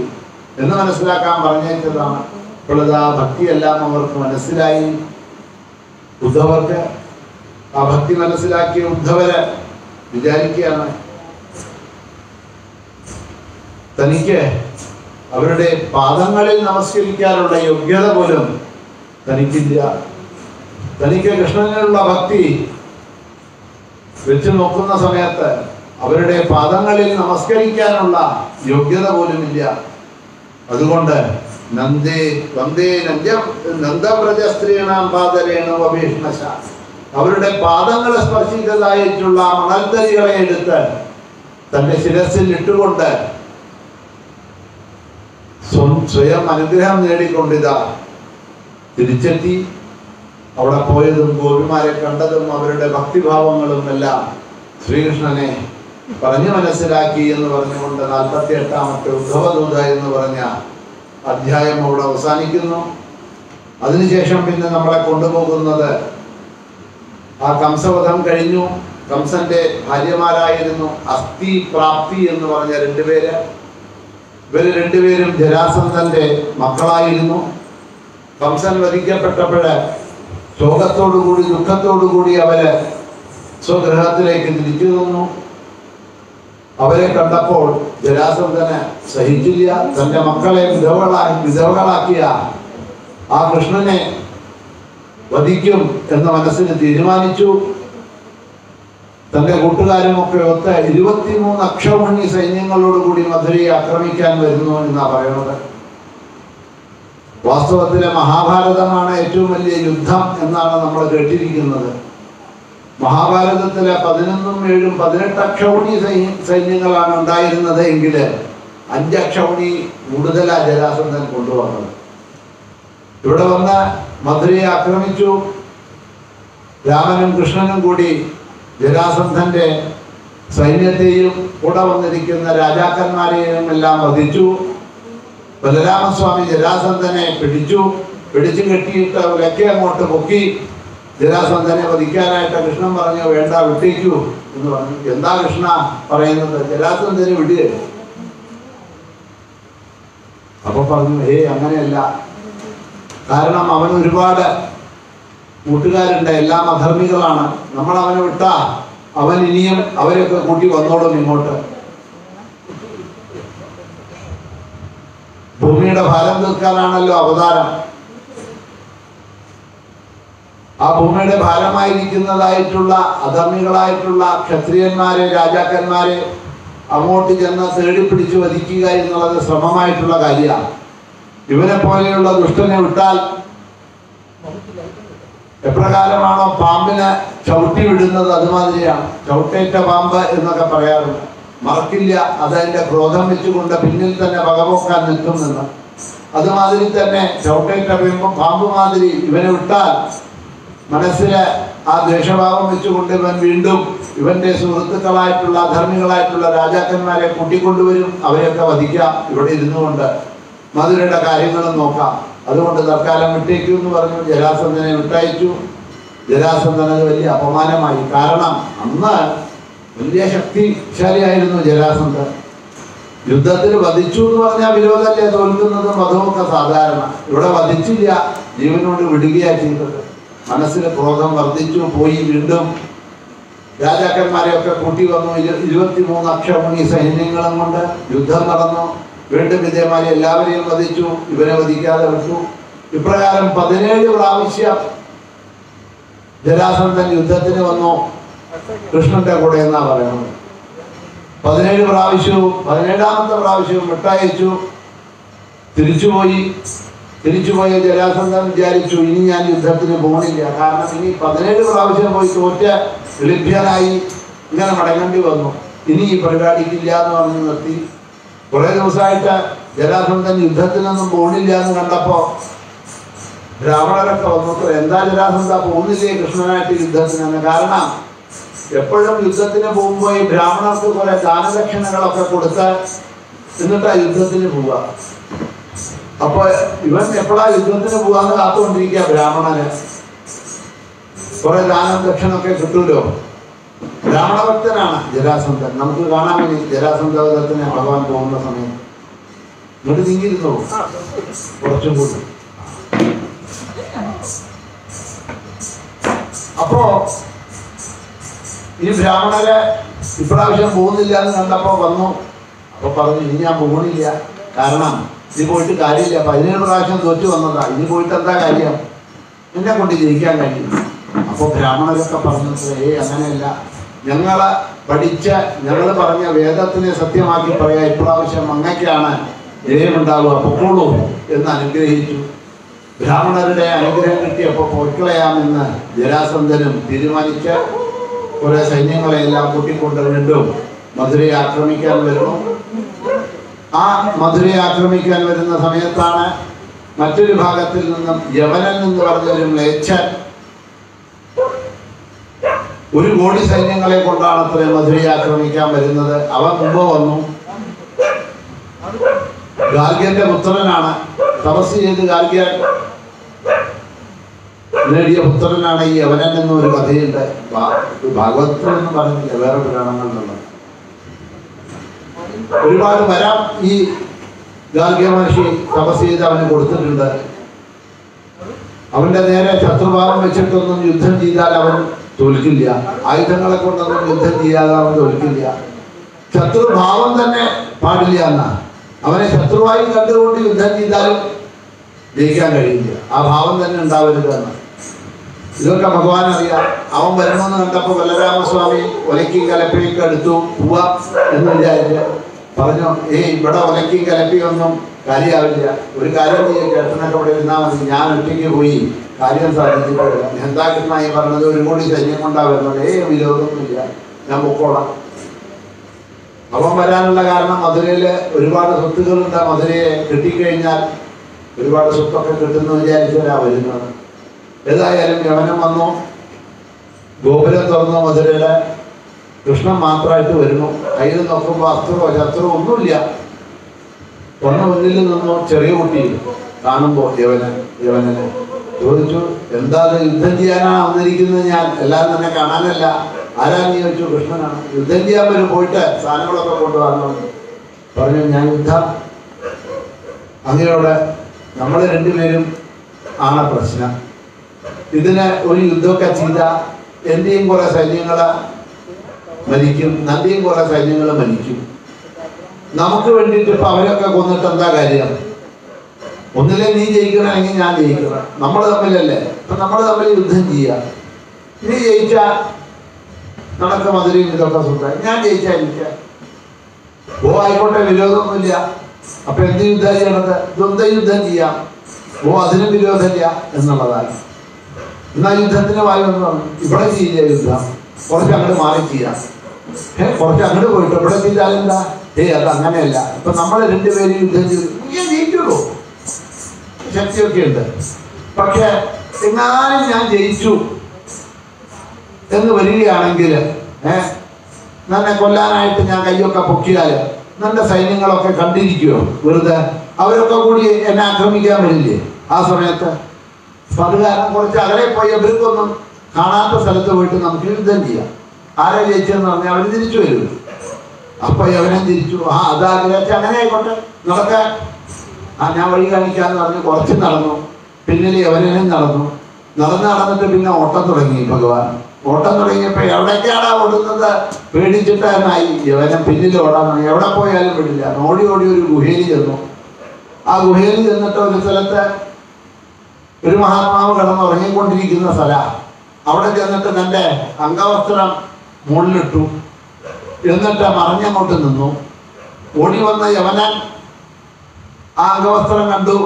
എന്ന് മനസ്സിലാക്കാൻ പറഞ്ഞയച്ചതാണ്. ഇപ്പോഴത് ആ ഭക്തിയെല്ലാം അവർക്ക് മനസ്സിലായി. ഉദ്ധവർക്ക് ആ ഭക്തി മനസ്സിലാക്കിയ ഉദ്ധവര് വിചാരിക്കുകയാണ്, തനിക്ക് അവരുടെ പാദങ്ങളിൽ നമസ്കരിക്കാനുള്ള യോഗ്യത പോലും തനിക്കില്ല. തനിക്ക് കൃഷ്ണനിലുള്ള ഭക്തി വെച്ച് നോക്കുന്ന സമയത്ത് അവരുടെ പാദങ്ങളിൽ നമസ്കരിക്കാനുള്ള യോഗ്യത പോലുമില്ല. അതുകൊണ്ട് നന്ദവ്രജസ്ത്രീണാം പാദരേണു അഭീഷ്ണശ, അവരുടെ പാദങ്ങളെ സ്പർശിച്ചതായിട്ടുള്ള മണൽത്തരികളെ എടുത്ത് തന്റെ ശിരസിൽ ഇട്ടുകൊണ്ട് സ്വയം അനുഗ്രഹം നേടിക്കൊണ്ടിതാ തിരിച്ചെത്തി. അവിടെ പോയതും ഗോപിമാരെ കണ്ടതും അവരുടെ ഭക്തിഭാവങ്ങളും എല്ലാം ശ്രീകൃഷ്ണനെ പറഞ്ഞു മനസ്സിലാക്കി എന്ന് പറഞ്ഞുകൊണ്ട് 48ാമത്തെ ഉദ്ധവദൂത എന്ന് പറഞ്ഞ അധ്യായം അവിടെ അവസാനിക്കുന്നു. അതിനുശേഷം പിന്നെ നമ്മളെ കൊണ്ടുപോകുന്നത് ആ കംസവധം കഴിഞ്ഞു. കംസന്റെ ഭാര്യമാരായിരുന്നു അസ്ഥി, പ്രാപ്തി എന്ന് പറഞ്ഞ 2 പേര്. ഇവര് 2 പേരും ജരാസന്ധന്റെ മക്കളായിരുന്നു. കംസൻ വധിക്കപ്പെട്ടപ്പോഴ് ശോകത്തോടുകൂടി ദുഃഖത്തോടുകൂടി അവര് സ്വഗൃഹത്തിലേക്ക് തിരിച്ചു നിന്നു. അവരെ കണ്ടപ്പോൾ ജരാസന്ധന് സഹിച്ചില്ല. തന്റെ മക്കളെ വിധവകളാക്കിയ ആ കൃഷ്ണനെ വധിക്കും എന്ന് മനസ്സിന് തീരുമാനിച്ചു. തന്റെ കൂട്ടുകാരുമൊക്കെ ഒത്ത് 23 അക്ഷൗഹിണി സൈന്യങ്ങളോടുകൂടി മധുരയെ ആക്രമിക്കാൻ വരുന്നു എന്നാ പറയുന്നത്. വാസ്തവത്തിലെ മഹാഭാരതമാണ് ഏറ്റവും വലിയ യുദ്ധം എന്നാണ് നമ്മൾ കേട്ടിരിക്കുന്നത്. മഹാഭാരതത്തിലെ 11ഉം 7ഉം 18 അക്ഷൗഹിണി സൈന്യങ്ങളാണ് ഉണ്ടായിരുന്നത് എങ്കിൽ 5 അക്ഷൗഹിണി കൂടുതലാ ജരാസന്ധൻ കൊണ്ടുവന്നത്. ഇവിടെ വന്ന് മധുരയെ ആക്രമിച്ചു. രാമനും കൃഷ്ണനും കൂടി ജരാസന്ധന്റെ സൈന്യത്തെയും കൂടെ വന്നിരിക്കുന്ന രാജാക്കന്മാരെയും എല്ലാം വധിച്ചു. ബലരാമസ്വാമി ജരാസന്ധനെ പിടിച്ചു കെട്ടിയിട്ട് ഉലക്കെ അങ്ങോട്ട് പൊക്കി. ജരാസന്ധനെ വധിക്കാനായിട്ട് കൃഷ്ണൻ പറഞ്ഞു, വേണ്ട, വിട്ടേക്കൂ എന്ന് പറഞ്ഞു. എന്താ കൃഷ്ണ പറയുന്നത്? ജരാസന്ധനെ വിടുക. അപ്പൊ പറഞ്ഞു, അങ്ങനെയല്ല. കാരണം അവൻ ഒരുപാട് കൂട്ടുകാരുണ്ട്, എല്ലാം അധർമ്മികളാണ്. നമ്മൾ അവനെ വിട്ടാ അവൻ ഇനിയും അവരൊക്കെ കൂട്ടി വന്നോളും ഇങ്ങോട്ട്. ഭൂമിയുടെ ഭാരം തീർക്കാനാണല്ലോ അവതാരം. ആ ഭൂമിയുടെ ഭാരമായിരിക്കുന്നതായിട്ടുള്ള അധർമ്മികളായിട്ടുള്ള ക്ഷത്രിയന്മാരെ, രാജാക്കന്മാരെ അങ്ങോട്ട് ചെന്ന് തേടിപ്പിടിച്ച് വധിക്കുക എന്നുള്ളത് ശ്രമമായിട്ടുള്ള കാര്യമാണ്. ഇവനെ പോലെയുള്ള ദുഷ്ടനെ വിട്ടാൽ എപ്രകാരമാണോ പാമ്പിനെ ചവിട്ടി വിടുന്നത് അതുമാതിരിയാണ്. ചവിട്ടേറ്റ പാമ്പ് എന്നൊക്കെ പറയാറുണ്ട്. മറക്കില്ല, അതതിന്റെ ക്രോധം വെച്ചുകൊണ്ട് പിന്നിൽ തന്നെ വകപോക്കാൻ നിൽക്കുമെന്ന്. അതുമാതിരി തന്നെ ചവിട്ടേറ്റ പാമ്പ് മാതിരി ഇവനെ വിട്ടാൽ മനസ്സിലെ ആ ദ്വേഷഭാവം വെച്ചുകൊണ്ട് ഇവൻ വീണ്ടും ഇവന്റെ സുഹൃത്തുക്കളായിട്ടുള്ള അധർമ്മികളായിട്ടുള്ള രാജാക്കന്മാരെ കൂട്ടിക്കൊണ്ടുവരും. അവരെയൊക്കെ വധിക്കാം ഇവിടെ ഇരുന്നു കൊണ്ട്. മധുരയുടെ കാര്യങ്ങളും നോക്കാം. അതുകൊണ്ട് തൽക്കാലം വിട്ടേക്കൂ എന്ന് പറഞ്ഞു. ജരാസന്ധനെ വിട്ടയച്ചു. ജരാസന്ധന് വലിയ അപമാനമായി. കാരണം അന്ന് വലിയ ശക്തിശാലിയായിരുന്നു ജരാസന്ധൻ. യുദ്ധത്തിൽ വധിച്ചു എന്ന് പറഞ്ഞാൽ വിരോധമല്ലേ, തോൽക്കുന്നതും വധവുമൊക്കെ സാധാരണ. ഇവിടെ വധിച്ചില്ല, ജീവനോട് വിടുകയാണ് ചെയ്തത്. മനസ്സിൽ ക്രോധം വർദ്ധിച്ചു പോയി. വീണ്ടും രാജാക്കന്മാരെയൊക്കെ കൂട്ടി വന്നു. 23 അക്ഷൗഹിണി സൈന്യങ്ങളും കൊണ്ട് യുദ്ധം നടന്നു. വീണ്ടും ഇതേമാതിരി എല്ലാവരെയും വധിച്ചു. ഇവരെ വധിക്കാതെ വിട്ടു. ഇപ്രകാരം 17 പ്രാവശ്യം ജരാസന്ധൻ യുദ്ധത്തിന് വന്നു കൃഷ്ണന്റെ കൂടെ എന്നാ പറയുന്നത്. 17 പ്രാവശ്യവും 17ാമത്തെ പ്രാവശ്യവും വിട്ടയച്ചു. തിരിച്ചുപോയ ജരാസന്ധൻ വിചാരിച്ചു, ഇനി ഞാൻ യുദ്ധത്തിന് പോകണില്ല. കാരണം ഇനി 17 പ്രാവശ്യം പോയി തോറ്റ ലഭ്യനായി ഇങ്ങനെ മടങ്ങേണ്ടി വന്നു. ഇനി ഈ പരിപാടിക്കില്ല എന്ന് പറഞ്ഞ് നിർത്തി. കുറെ ദിവസമായിട്ട് ജരാസന്ധൻ യുദ്ധത്തിനൊന്നും പോകണില്ല എന്ന് കണ്ടപ്പോ ബ്രാഹ്മണരൊക്കെ വന്നു, എന്താ ജരാസന്ധ പോകുന്നില്ലേ കൃഷ്ണനായിട്ട് യുദ്ധത്തിനെന്ന്? കാരണം എപ്പോഴും യുദ്ധത്തിന് പോകുമ്പോൾ ഈ ബ്രാഹ്മണർക്ക് കുറെ ദാനദക്ഷിണകളൊക്കെ കൊടുത്ത് എന്നിട്ടാ യുദ്ധത്തിന് പോവുക. അപ്പൊ ഇവൻ എപ്പോഴാ യുദ്ധത്തിന് പോവാന്ന് കാത്തുകൊണ്ടിരിക്കുക ബ്രാഹ്മണന്. കുറെ ദാനം ദക്ഷിണൊക്കെ കിട്ടൂലോ. ബ്രാഹ്മണഭക്തനാണ് ജരാസന്ധൻ. നമുക്ക് കാണാൻ വേണ്ടി ജരാസന്ധത്തിന് ഭഗവാൻ പോകുന്ന സമയം ഇങ്ങോട്ട് നീങ്ങിയിരുന്നു കുറച്ചും കൂടി. അപ്പോ ഈ ബ്രാഹ്മണരെ ഇപ്രാവശ്യം പോകുന്നില്ല എന്ന് കണ്ടപ്പോ വന്നു. അപ്പൊ പറഞ്ഞു, ഇനി ഞാൻ പോകണില്ല. കാരണം ഇനി പോയിട്ട് കാര്യമില്ല. 17 പ്രാവശ്യം തോറ്റു വന്നതാ. ഇനി പോയിട്ട് എന്താ കാര്യം? എന്നെ കൊണ്ട് ജയിക്കാൻ കഴിയും. അപ്പോൾ ബ്രാഹ്മണരൊക്കെ പറഞ്ഞത്, അങ്ങനെയല്ല, ഞങ്ങളെ പഠിച്ച ഞങ്ങൾ പറഞ്ഞ വേദത്തിനെ സത്യമാക്കി പറയാ, ഇപ്രാവശ്യം അങ്ങനെയൊക്കെയാണ് ജയമുണ്ടാവുക, പൊക്കോളൂ എന്ന് അനുഗ്രഹിച്ചു. ബ്രാഹ്മണരുടെ അനുഗ്രഹം കിട്ടിയപ്പോൾ പൊയ്ക്കളയാമെന്ന് ജരാസന്ധനും തീരുമാനിച്ച് കുറെ സൈന്യങ്ങളെല്ലാം കൂട്ടിക്കൊണ്ട് വീണ്ടും മധുരയെ ആക്രമിക്കാൻ വരുന്നു. ആ മധുരയെ ആക്രമിക്കാൻ വരുന്ന സമയത്താണ് മറ്റൊരു ഭാഗത്തിൽ നിന്നും യവനൻ എന്ന് പറഞ്ഞൊരു മ്ലേച്ഛൻ 1 കോടി സൈന്യങ്ങളെ കൊണ്ടാണ് അത്ര മധുരയെ ആക്രമിക്കാൻ വരുന്നത്. അവൻ മുമ്പ് വന്നു. ഗാർഗ്യന്റെ പുത്രനാണ്. തപസ് ചെയ്ത് ഗാർഗ്യൻ നേടിയ പുത്രനാണ് ഈ യവനൻ എന്നൊരു കഥയുണ്ട്. ഭാഗവതത്തിലൊന്നും പറഞ്ഞില്ല, വേറെ പുരാണങ്ങളിലുള്ള ഒരുപാട് വരാം ഈ ഗാർഗ്യ മഹർഷി തപസ് ചെയ്ത് അവന് കൊടുത്തിട്ടുണ്ട്. അവന്റെ നേരെ ശത്രുഭാവം വെച്ചിട്ടൊന്നും യുദ്ധം ചെയ്താൽ അവൻ തോൽക്കില്ല. ആയുധങ്ങളെ കൊണ്ടൊന്നും യുദ്ധം ചെയ്യാതെ അവൻ തോൽക്കില്ല. ശത്രുഭാവം തന്നെ പാടില്ല എന്നാണ്. അവനെ ശത്രുവായി കണ്ടുകൊണ്ട് യുദ്ധം ചെയ്താലും ജയിക്കാൻ കഴിയില്ല. ആ ഭാവം തന്നെ ഉണ്ടാവരുത് എന്ന്. ഇതൊക്കെ ഭഗവാൻ അറിയാം. അവൻ വരണമെന്ന് കണ്ടപ്പോൾ ബലരാമസ്വാമി ഒലയ്ക്കും കലപ്പയൊക്കെ എടുത്തു പോവാ എന്ന് വിചാരിച്ച് പറഞ്ഞു, ഇവിടെ ഒലയ്ക്കും കലപ്പയൊന്നും കാര്യമാവില്ല. ഒരു കാര്യം ചെയ്യും, ചേട്ടനൊക്കെ ഇവിടെ ഇരുന്നാൽ മതി, ഞാൻ ഒറ്റയ്ക്ക് പോയി കാര്യം സാധിച്ചിട്ടില്ല. എന്താ കൃഷ്ണനായി പറഞ്ഞത്, ഒരു കോടി സൈന്യം കൊണ്ടാ വരുന്നത്. വിരോധമൊന്നുമില്ല, ഞാൻ പൊക്കോളാം. അവൻ വരാനുള്ള കാരണം മധുരയില് ഒരുപാട് സ്വത്തുകളുണ്ട്. മധുരയെ കിട്ടിക്കഴിഞ്ഞാൽ ഒരുപാട് സ്വത്തൊക്കെ കിട്ടുമെന്ന് വിചാരിച്ചാലാ വരുന്നത്. ഏതായാലും യവനം വന്നു, ഗോപുരം തുറന്നു. മധുരയുടെ കൃഷ്ണൻ മാത്രമായിട്ട് വരുന്നു. കയ്യിൽ നോക്കുമ്പോൾ അസ്ത്രമോ ശസ്ത്രമോ ഒന്നുമില്ല. ഒന്ന് മുന്നിൽ നിന്നു. ചെറിയ കുട്ടി കാണുമ്പോൾ യവനനെ ചോദിച്ചു, എന്താ യുദ്ധം ചെയ്യാനാണ് വന്നിരിക്കുന്നത്? ഞാൻ എല്ലാം തന്നെ കാണാനല്ല. ആരാന്ന് ചോദിച്ചു. കൃഷ്ണനാണ്. യുദ്ധം ചെയ്യാൻ വരും, പോയിട്ട് സാധനങ്ങളൊക്കെ കൊണ്ടുവന്നു പറഞ്ഞു. ഞാൻ യുദ്ധം അങ്ങനെയോടെ നമ്മൾ രണ്ടുപേരും ആണ് പ്രശ്നം. ഇതിന് ഒരു യുദ്ധമൊക്കെ ചെയ്ത എന്റെയും കുറെ സൈന്യങ്ങളെ മരിക്കും, നന്ദിയും കുറെ സൈന്യങ്ങൾ മരിക്കും. നമുക്ക് വേണ്ടിയിട്ട് ഇപ്പൊ അവരൊക്കെ കൊന്നിട്ട് എന്താ കാര്യം? ഒന്നിലെ നീ ജയിക്കണമെങ്കിൽ ഞാൻ ജയിക്കണം. നമ്മൾ തമ്മിലല്ലേ? ഇപ്പൊ നമ്മൾ തമ്മിൽ യുദ്ധം ചെയ്യാം. നീ ജയിച്ചാൽ നടക്ക മധുരയും ഇതൊക്കെ സുഖം, ഞാൻ ജയിച്ചാൽ എനിക്ക് ആയിക്കോട്ടെ, വിരോധമൊന്നുമില്ല. അപ്പൊ എന്ത് യുദ്ധം ചെയ്യണത്? ദ്വന്ദ്വ യുദ്ധം ചെയ്യാം. അതിനും വിരോധമില്ല എന്നുള്ളതാണ്. എന്നാൽ യുദ്ധത്തിന് വായുവെന്ന് പറഞ്ഞു, ഇവിടെ ചെയ്യില്ല യുദ്ധം, കുറച്ച് അങ്ങോട്ട് മാറി ചെയ്യാം. കുറച്ച് അങ്ങോട്ട് പോയിട്ട് ഇവിടെ ചെയ്താലെന്താ? അത് അങ്ങനെയല്ല. ഇപ്പൊ നമ്മൾ രണ്ടുപേരും യുദ്ധം ചെയ്തു ജയിക്കുള്ളൂ, ശക്തിയൊക്കെ ഉണ്ട്. പക്ഷെ എങ്ങാനും ഞാൻ ജയിച്ചു എന്ന് വരികയാണെങ്കിൽ എന്നെ കൊല്ലാനായിട്ട് ഞാൻ കയ്യൊക്കെ പൊക്കിയാല് നല്ല സൈന്യങ്ങളൊക്കെ കണ്ടിരിക്കുമോ? വെറുതെ അവരൊക്കെ കൂടി എന്നെ ആക്രമിക്കാൻ വരില്ലേ ആ സമയത്ത്? അത് കാരണം കുറച്ച് അകലെ പോയി അവർക്കൊന്നും കാണാത്ത സ്ഥലത്ത് പോയിട്ട് നമുക്ക് യുദ്ധം ചെയ്യാം. ആരാ ജയിച്ചെന്ന് പറഞ്ഞാൽ അവർ തിരിച്ചു വരും. അപ്പൊ യവനം തിരിച്ചു. അതാഗ്രഹിച്ച അങ്ങനെ ആയിക്കോട്ടെ, നടക്കാൻ. ഞാൻ വഴി കാണിക്കാന്ന് പറഞ്ഞ് കുറച്ച് നടന്നു. പിന്നിൽ യവനും നടന്നിട്ട് പിന്നെ ഓട്ടം തുടങ്ങി ഭഗവാൻ. ഓട്ടം തുടങ്ങിയപ്പോ എവിടേക്കാണ് ഓടുന്നത് പേടിച്ചിട്ടായി. യവനം പിന്നിൽ ഓടാൻ തുടങ്ങി. എവിടെ പോയാലും വിടില്ല. ഓടി ഒരു ഗുഹയിൽ ചെന്നു. ആ ഗുഹയിൽ ചെന്നിട്ട് ഒരു സ്ഥലത്ത് ഒരു മഹാത്മാവ് കിടന്നുറങ്ങിക്കൊണ്ടിരിക്കുന്ന സ്ഥലം. അവിടെ ചെന്നിട്ട് തൻ്റെ അംഗവസ്ത്രം മുകളിലിട്ടു. എന്നിട്ട് മറിഞ്ഞങ്ങോട്ട് നിന്നു. ഓടി വന്ന യവനൻ ആ അംഗവസ്ത്രം കണ്ടു.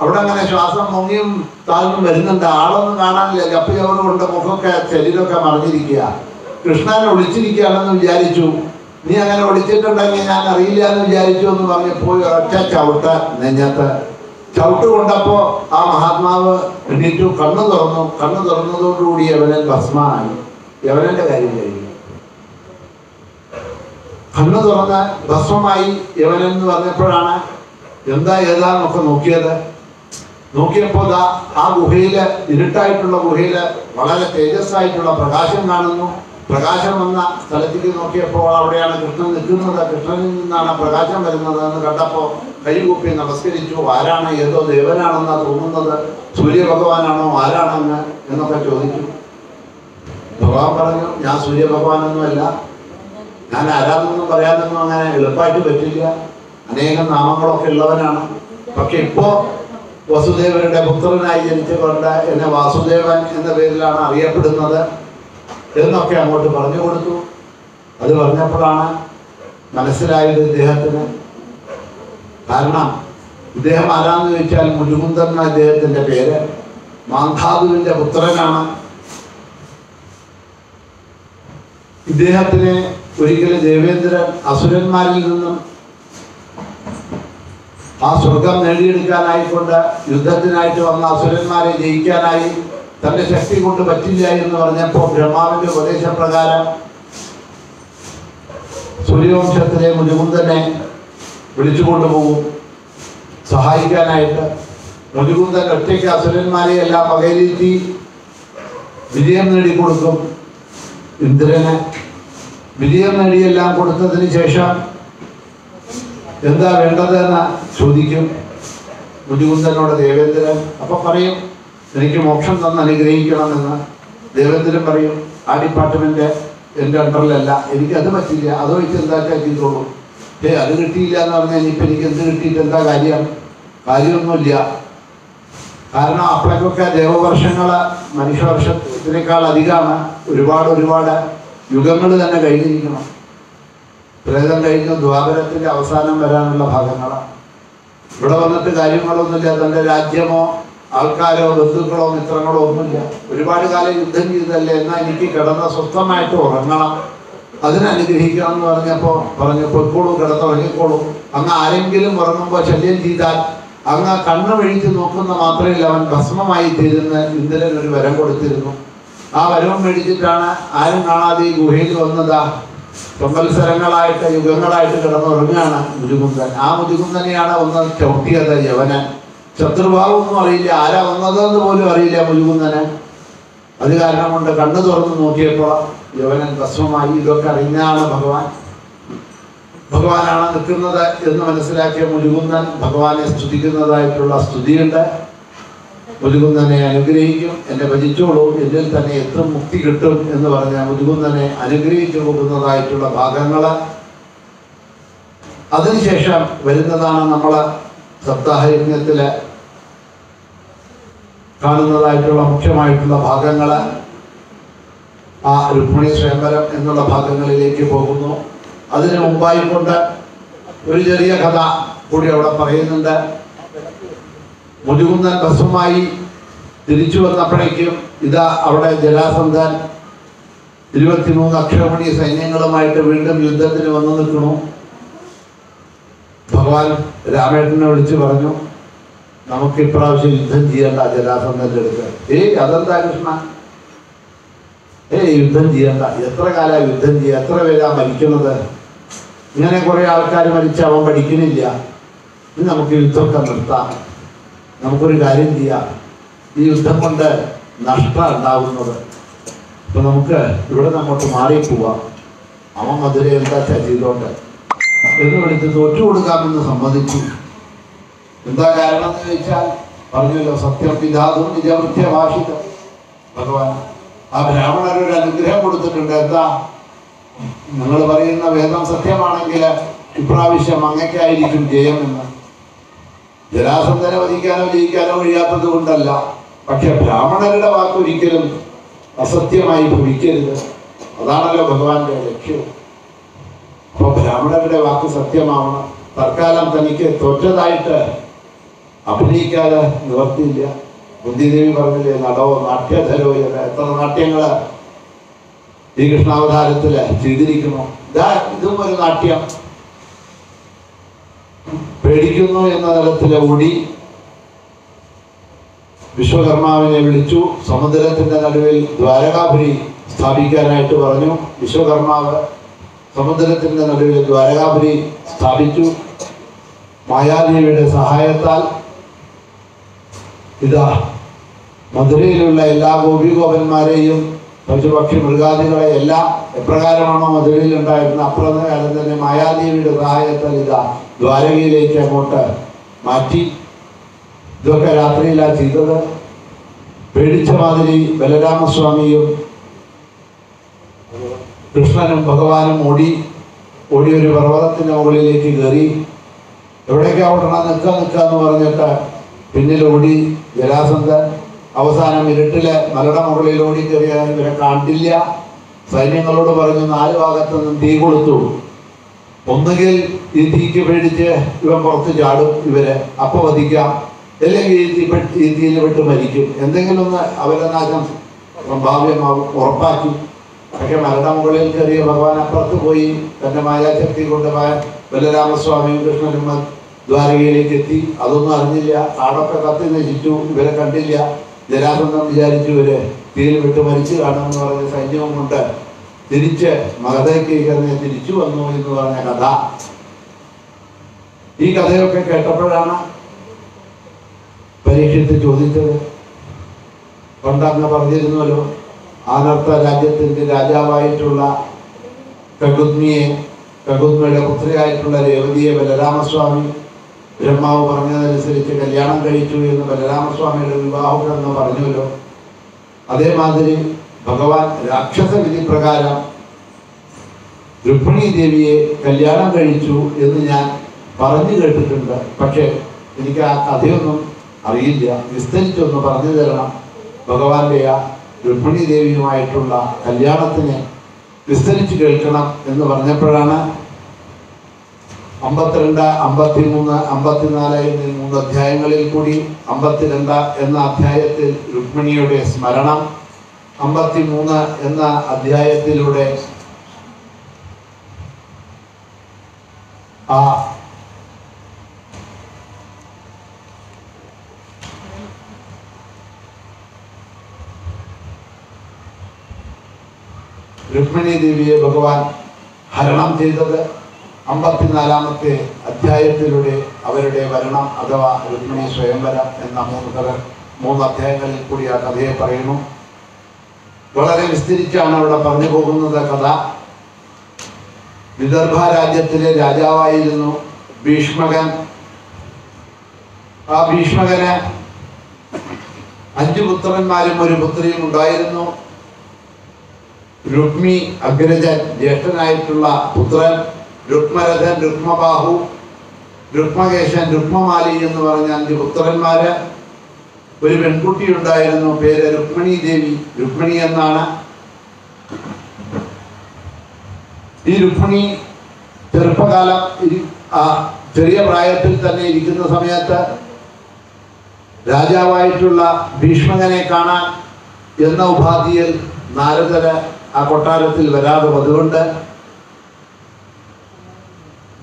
അവിടെ അങ്ങനെ ശ്വാസം മുങ്ങിയും താഴ്ന്നും വരുന്നുണ്ട്. ആളൊന്നും കാണാനില്ല. കപ്പിയവർ കൊണ്ട് മുഖമൊക്കെ ശരീരമൊക്കെ മറിഞ്ഞിരിക്കുക. കൃഷ്ണൻ ഒളിച്ചിരിക്കുകയാണെന്ന് വിചാരിച്ചു. നീ അങ്ങനെ ഒളിച്ചിട്ടുണ്ടെങ്കിൽ ഞാൻ അറിയില്ല എന്ന് വിചാരിച്ചു എന്ന് പറഞ്ഞ് പോയി ഒറ്റ ചവിട്ട് നെഞ്ഞത്ത് ചവിട്ട് കൊണ്ടപ്പോ ആ മഹാത്മാവ് എണീറ്റു. കണ്ണു തുറന്നതോടുകൂടി യവനൻ ഭസ്മനായി. യവനന്റെ കാര്യം കഴിഞ്ഞു. കണ്ണു തുറന്ന് ഭസ്മമായി യവനൻ എന്ന് പറഞ്ഞപ്പോഴാണ് എന്താ ഏതാന്നൊക്കെ നോക്കിയപ്പോ ആ ഗുഹയില്, ഇരുട്ടായിട്ടുള്ള ഗുഹയില് വളരെ തേജസ്സായിട്ടുള്ള പ്രകാശം കാണുന്നു. പ്രകാശം വന്ന സ്ഥലത്തേക്ക് നോക്കിയപ്പോൾ അവിടെയാണ് കൃഷ്ണൻ നിൽക്കുന്നത്. കൃഷ്ണനിൽ നിന്നാണ് പ്രകാശം വരുന്നത് എന്ന് കണ്ടപ്പോ കൈകൂപ്പി നമസ്കരിച്ചു. ആരാണ്? ഏതോ ദേവനാണെന്നാ തോന്നുന്നത്. സൂര്യഭഗവാനാണോ? ആരാണെന്ന് എന്നൊക്കെ ചോദിച്ചു. ഭഗവാൻ പറഞ്ഞു, ഞാൻ സൂര്യഭഗവാനൊന്നുമല്ല. ഞാൻ ആരാണെന്നൊന്നും പറയാനൊന്നും അങ്ങനെ എളുപ്പമായിട്ട് പറ്റില്ല. അനേകം നാമങ്ങളൊക്കെ ഉള്ളവനാണ്. പക്ഷെ ഇപ്പോ വസുദേവരുടെ പുത്രനായി ജനിച്ചുകൊണ്ട് എന്നെ വാസുദേവൻ എന്ന പേരിലാണ് അറിയപ്പെടുന്നത് എന്നൊക്കെ അങ്ങോട്ട് പറഞ്ഞു കൊടുത്തു. അത് പറഞ്ഞപ്പോഴാണ് മനസ്സിലായത് ഇദ്ദേഹത്തിന്. കാരണം ഇദ്ദേഹം ആരാന്ന് ചോദിച്ചാൽ മുരുകുന്ദൻ എന്ന ഇദ്ദേഹത്തിന്റെ പേര്. മാന്ധാതുവിന്റെ പുത്രനാണ്. ഇദ്ദേഹത്തിന് ഒരിക്കലും ദേവേന്ദ്രൻ അസുരന്മാരിൽ നിന്നും ആ സ്വർഗം നേടിയെടുക്കാനായിക്കൊണ്ട് യുദ്ധത്തിനായിട്ട് വന്ന അസുരന്മാരെ ജയിക്കാനായി തന്റെ ശക്തി കൊണ്ട് പറ്റില്ല എന്ന് പറഞ്ഞപ്പോൾ ബ്രഹ്മാവിന്റെ ഉപദേശപ്രകാരം സൂര്യവംശത്തിലെ മുരുകുന്ദനെ വിളിച്ചുകൊണ്ടുപോകും സഹായിക്കാനായിട്ട്. മുരുകുന്ദൻ ഒറ്റയ്ക്ക് അസുരന്മാരെ എല്ലാം വകയിലിരുത്തി വിജയം നേടിക്കൊടുക്കും. ഇന്ദ്രന് വിജയം നേടിയെല്ലാം കൊടുത്തതിന് ശേഷം എന്താ വേണ്ടത് എന്ന് ചോദിക്കും മുരുകുന്ദനോട് ദേവേന്ദ്രൻ. അപ്പൊ പറയും, എനിക്ക് മോക്ഷം തന്ന് അനുഗ്രഹിക്കണമെന്ന് ദേവേന്ദ്രൻ പറയും. ആ ഡിപ്പാർട്ട്മെന്റ് എൻ്റെ അണ്ടറിലല്ല, എനിക്കത് പറ്റില്ല, അത് വെച്ച് എന്താ ചെയ്തോളൂ. അത് കിട്ടിയില്ല എന്ന് പറഞ്ഞാൽ ഇനിയിപ്പോൾ എനിക്ക് എന്ത് കിട്ടിയിട്ട് എന്താ കാര്യമൊന്നുമില്ല. കാരണം അപ്പോഴേക്കൊക്കെ ദേവവർഷങ്ങൾ മനുഷ്യവർഷത്തിനേക്കാൾ അധികമാണ്. ഒരുപാട് യുഗങ്ങൾ തന്നെ കഴിഞ്ഞിരിക്കണം. പ്രേതം കഴിഞ്ഞ് ദ്വാപരത്തിൻ്റെ അവസാനം വരാനുള്ള ഭാഗങ്ങളാണ്. ഇവിടെ വന്നിട്ട് കാര്യങ്ങളൊന്നുമില്ല. തൻ്റെ രാജ്യമോ ആൾക്കാരോ ബന്ധുക്കളോ മിത്രങ്ങളോ ഒന്നുമില്ല. ഒരുപാട് കാലം യുദ്ധം ചെയ്തല്ലേ, എന്നാൽ എനിക്ക് കിടന്ന് സ്വസ്ഥമായിട്ട് ഉറങ്ങണം, അതിനനുഗ്രഹിക്കണം എന്ന് പറഞ്ഞു പൊയ്ക്കോളൂ, കിടന്നുറങ്ങിക്കോളൂ. അങ്ങ് ആരെങ്കിലും ഉറങ്ങുമ്പോൾ ശല്യം ചെയ്താൽ അങ്ങ് കണ്ണ് വഴിച്ച് നോക്കുന്ന മാത്രമല്ല അവൻ ഭസ്മമായി തീരുന്ന ഇന്ദ്രൻ ഒരു വരം കൊടുത്തിരുന്നു. ആ വരവും മേടിച്ചിട്ടാണ് ആരും കാണാതെ ഈ ഗുഹയിൽ വന്നതാ. സംവത്സരങ്ങളായിട്ട് യുഗങ്ങളായിട്ട് കിടന്നുറങ്ങുകയാണ് മുരുകുന്ദൻ. ആ മുരുകുന്ദനെയാണ് ഒന്ന് ചവിട്ടിയത് യവനൻ. ശത്രുഭാവമൊന്നും അറിയില്ല, ആരാ വന്നതെന്ന് പോലും അറിയില്ല മുരുകുന്ദന്. അത് കാരണം കൊണ്ട് കണ്ണു തുറന്ന് നോക്കിയപ്പോൾ യവനൻ ഭസ്മമായി. ഇതൊക്കെ അറിഞ്ഞാണ് ഭഗവാനാണ് നിൽക്കുന്നത് എന്ന് മനസ്സിലാക്കിയ മുരുകുന്ദൻ ഭഗവാനെ സ്തുതിക്കുന്നതായിട്ടുള്ള സ്തുതിയുണ്ട്. മുരുകുന്ദനെ അനുഗ്രഹിക്കും. എന്നെ ഭജിച്ചോളൂ, എന്നിൽ തന്നെ എത്ര മുക്തി കിട്ടും എന്ന് പറഞ്ഞ മുരുകുന്ദനെ അനുഗ്രഹിച്ചു പോകുന്നതായിട്ടുള്ള ഭാഗങ്ങൾ. അതിനുശേഷം വരുന്നതാണ് നമ്മൾ സപ്താഹയജ്ഞത്തിൽ കാണുന്നതായിട്ടുള്ള മുഖ്യമായിട്ടുള്ള ഭാഗങ്ങൾ. ആ രുക്മിണി സ്വയംവരം എന്നുള്ള ഭാഗങ്ങളിലേക്ക് പോകുന്നു. അതിന് മുമ്പായി കൊണ്ട് ഒരു ചെറിയ കഥ കൂടി അവിടെ പറയുന്നുണ്ട്. മുരുകുന്ദൻ ഭസ്മമായി തിരിച്ചു വന്നപ്പോഴേക്കും ഇതാ അവിടെ ജരാസന്ധൻ 23 അക്ഷരമണി സൈന്യങ്ങളുമായിട്ട് വീണ്ടും യുദ്ധത്തിന് വന്നു നിൽക്കണു. ഭഗവാൻ രാമേട്ടനെ വിളിച്ചു പറഞ്ഞു, നമുക്ക് ഇപ്രാവശ്യം യുദ്ധം ചെയ്യണ്ട ജരാസന്ധന്റെ അടുത്ത്. അതെന്താ കൃഷ്ണ? യുദ്ധം ചെയ്യണ്ട. എത്ര കാലം യുദ്ധം ചെയ്യുക? എത്ര പേരാ മരിക്കുന്നത്? ഇങ്ങനെ കുറെ ആൾക്കാർ മരിച്ച് അവൻ പഠിക്കുന്നില്ല. ഇനി നമുക്ക് യുദ്ധമൊക്കെ നിർത്താം. നമുക്കൊരു കാര്യം ചെയ്യാം, ഈ യുദ്ധം കൊണ്ട് നഷ്ടം ഉണ്ടാവുന്നത്. ഇപ്പൊ നമുക്ക് ഇവിടെ അങ്ങോട്ട് മാറിപ്പോവാം. അവൻ മധുര എന്താ ചെയ്തോണ്ട് എന്ന് വിളിച്ച് തോറ്റു കൊടുക്കാമെന്ന് സമ്മതിച്ചു. എന്താ കാരണം എന്ന് ചോദിച്ചാൽ പറഞ്ഞല്ലോ, സത്യം പിതാതും നിജവൃത്യഭാഷിതം. ഭഗവാൻ ആ ബ്രാഹ്മണരൊരു അനുഗ്രഹം കൊടുത്തിട്ടുണ്ട്. എന്താ? നിങ്ങൾ പറയുന്ന വേദം സത്യമാണെങ്കിൽ ഇപ്രാവശ്യം അങ്ങക്കായിരിക്കും ജയമെന്ന്. ജരാസന്ധനെ വധിക്കാനോ ജയിക്കാനോ കഴിയാത്തത് കൊണ്ടല്ല, പക്ഷെ ബ്രാഹ്മണരുടെ വാക്കൊരിക്കലും അസത്യമായി ഭവിക്കരുത്. അതാണല്ലോ ഭഗവാന്റെ ലക്ഷ്യം. അപ്പൊ ബ്രാഹ്മണരുടെ വാക്ക് സത്യമാവണം. തൽക്കാലം തനിക്ക് തോറ്റതായിട്ട് അഭിനയിക്കാതെ നിവർത്തിയില്ല. കുന്തിദേവി പറഞ്ഞില്ലേ, നടോ നാട്യധരോ എന്ന്. എത്ര നാട്യങ്ങള് ഈ കൃഷ്ണാവതാരത്തില് ചെയ്തിരിക്കുന്നു. ഇതും ഒരു നാട്യം. പേടിക്കുന്നു എന്ന തലത്തില് ഓടി വിശ്വകർമാവിനെ വിളിച്ചു. സമുദ്രത്തിന്റെ നടുവിൽ ദ്വാരകാപുരി സ്ഥാപിക്കാനായിട്ട് പറഞ്ഞു. വിശ്വകർമാവ് സമുദ്രത്തിന്റെ നടുവിൽ ദ്വാരകാപുരി സ്ഥാപിച്ചു. മായാദേവിയുടെ സഹായത്താൽ ഇതാ മധുരയിലുള്ള എല്ലാ ഗോപിഗോപന്മാരെയും പശുപക്ഷി മൃഗാദികളെ എല്ലാം എപ്രകാരമാണോ മധുരയിൽ ഉണ്ടായിരുന്നത് അപ്രകാരം തന്നെ മായാദേവിയുടെ സഹായത്താൽ ഇതാ ദ്വാരകയിലേക്ക് അങ്ങോട്ട് മാറ്റി. ഇതൊക്കെ രാത്രിയിലാണ് ചെയ്തത്. പേടിച്ച മാതിരി ബലരാമസ്വാമിയും കൃഷ്ണനും ഭഗവാനും ഓടി ഒരു പർവ്വതത്തിന്റെ മുകളിലേക്ക് കയറി. എവിടേക്കാ ഓടണം? നിൽക്കുക എന്ന് പറഞ്ഞിട്ട് പിന്നിലോടി ജരാസന്ധൻ. അവസാനം ഇരുട്ടിലെ മലയുടെ മുകളിൽ ഓടി കയറിയാൽ ഇവരെ കണ്ടില്ല. സൈന്യങ്ങളോട് പറഞ്ഞു 4 ഭാഗത്തുനിന്നും തീ കൊളുത്തു. ഒന്നുകിൽ ഈ തീക്ക് പേടിച്ച് ഇവൻ പുറത്ത് ചാടും, ഇവരെ അപ്പൊ വധിക്കാം, അല്ലെങ്കിൽ ഈ തീയിൽ വിട്ട് മരിക്കും. എന്തെങ്കിലും ഒന്ന് അവരെ നാശം സംഭാവ്യമാവും ഉറപ്പാക്കി. പക്ഷെ മലയുടെ മുകളിൽ കയറിയ ഭഗവാൻ അപ്പുറത്ത് പോയി തന്റെ മായാശക്തി കൊണ്ട് ബലരാമസ്വാമിയും കൃഷ്ണനും ദ്വാരകയിലേക്ക് എത്തി. അതൊന്നും അറിഞ്ഞില്ല. കാടൊക്കെ കത്തി നശിച്ചു. ഇവരെ കണ്ടില്ല. ജരാസന്ധൻ വിചാരിച്ചു ഇവര് തീയിൽ വിട്ട് മരിച്ചു കാണുമെന്ന് പറഞ്ഞ സൈന്യവും കൊണ്ട് തിരിച്ച് മഗധയ്ക്ക് തിരിച്ചു വന്നു എന്ന് പറഞ്ഞ കഥ. ഈ കഥയൊക്കെ കേട്ടപ്പോഴാണ് പരീക്ഷിച്ച് ചോദിച്ചത്. പണ്ടങ്ങ് പറഞ്ഞിരുന്നല്ലോ, ആനർത്ത രാജ്യത്തിന്റെ രാജാവായിട്ടുള്ള കഗുത്മയുടെ പുത്രിയായിട്ടുള്ള രേവതിയെ ബലരാമസ്വാമി ബ്രഹ്മാവ് പറഞ്ഞതനുസരിച്ച് കല്യാണം കഴിച്ചു എന്ന് ബലരാമസ്വാമിയുടെ വിവാഹം എന്ന് പറഞ്ഞല്ലോ. അതേമാതിരി ഭഗവാൻ രാക്ഷസ വിധി പ്രകാരം രുക്മിണി ദേവിയെ കല്യാണം കഴിച്ചു എന്ന് ഞാൻ പറഞ്ഞു കേട്ടിട്ടുണ്ട്. പക്ഷേ എനിക്ക് ആ കഥയൊന്നും അറിയില്ല. വിസ്തരിച്ചൊന്ന് പറഞ്ഞു തരണം. ഭഗവാന്റെ ആ രുക്മിണി ദേവിയുമായിട്ടുള്ള കല്യാണത്തിനെ വിസ്തരിച്ച് കേൾക്കണം എന്ന് പറഞ്ഞപ്പോഴാണ് 52, 53, 54 എന്നീ 3 അധ്യായങ്ങളിൽ കൂടി 52 എന്ന അധ്യായത്തിൽ രുക്മിണിയുടെ സ്മരണം, 53 എന്ന അധ്യായത്തിലൂടെ ആ രുക്മിണി ദേവിയെ ഭഗവാൻ ഹരണം ചെയ്തത് 54-ാമത്തെ അധ്യായത്തിലൂടെ അവരുടെ വരണം അഥവാ രുക്മിണി സ്വയംവരം എന്ന 3 അധ്യായങ്ങളിൽ കൂടി ആ കഥയെ പറയുന്നു. വളരെ വിസ്തരിച്ചാണ് അവിടെ പറഞ്ഞു പോകുന്നത് കഥ. വിദർഭ രാജ്യത്തിലെ രാജാവായിരുന്നു ഭീഷ്മകൻ. ആ ഭീഷ്മകന് 5 പുത്രന്മാരും 1 പുത്രിയും ഉണ്ടായിരുന്നു. രുക്മി അഗ്രജൻ, ജ്യേഷ്ഠനായിട്ടുള്ള പുത്രൻ, രുക്മരഥൻ, രുക്മബാഹു, രുക്മകേശൻ, രുക്മമാലി എന്ന് പറഞ്ഞ 5 പുത്രന്മാര്. ഒരു പെൺകുട്ടി ഉണ്ടായിരുന്നു, പേര് രുക്മിണി ദേവി. രുക്മിണി എന്നാണ്. ഈ രുക്മിണി ചെറുപ്പകാലം ചെറിയ പ്രായത്തിൽ തന്നെ ഇരിക്കുന്ന സമയത്ത് രാജാവായിട്ടുള്ള ഭീഷ്മകനെ കാണാൻ എന്ന ഉപാധിയിൽ നാരദര് ആ കൊട്ടാരത്തിൽ വരാതെ, അതുകൊണ്ട്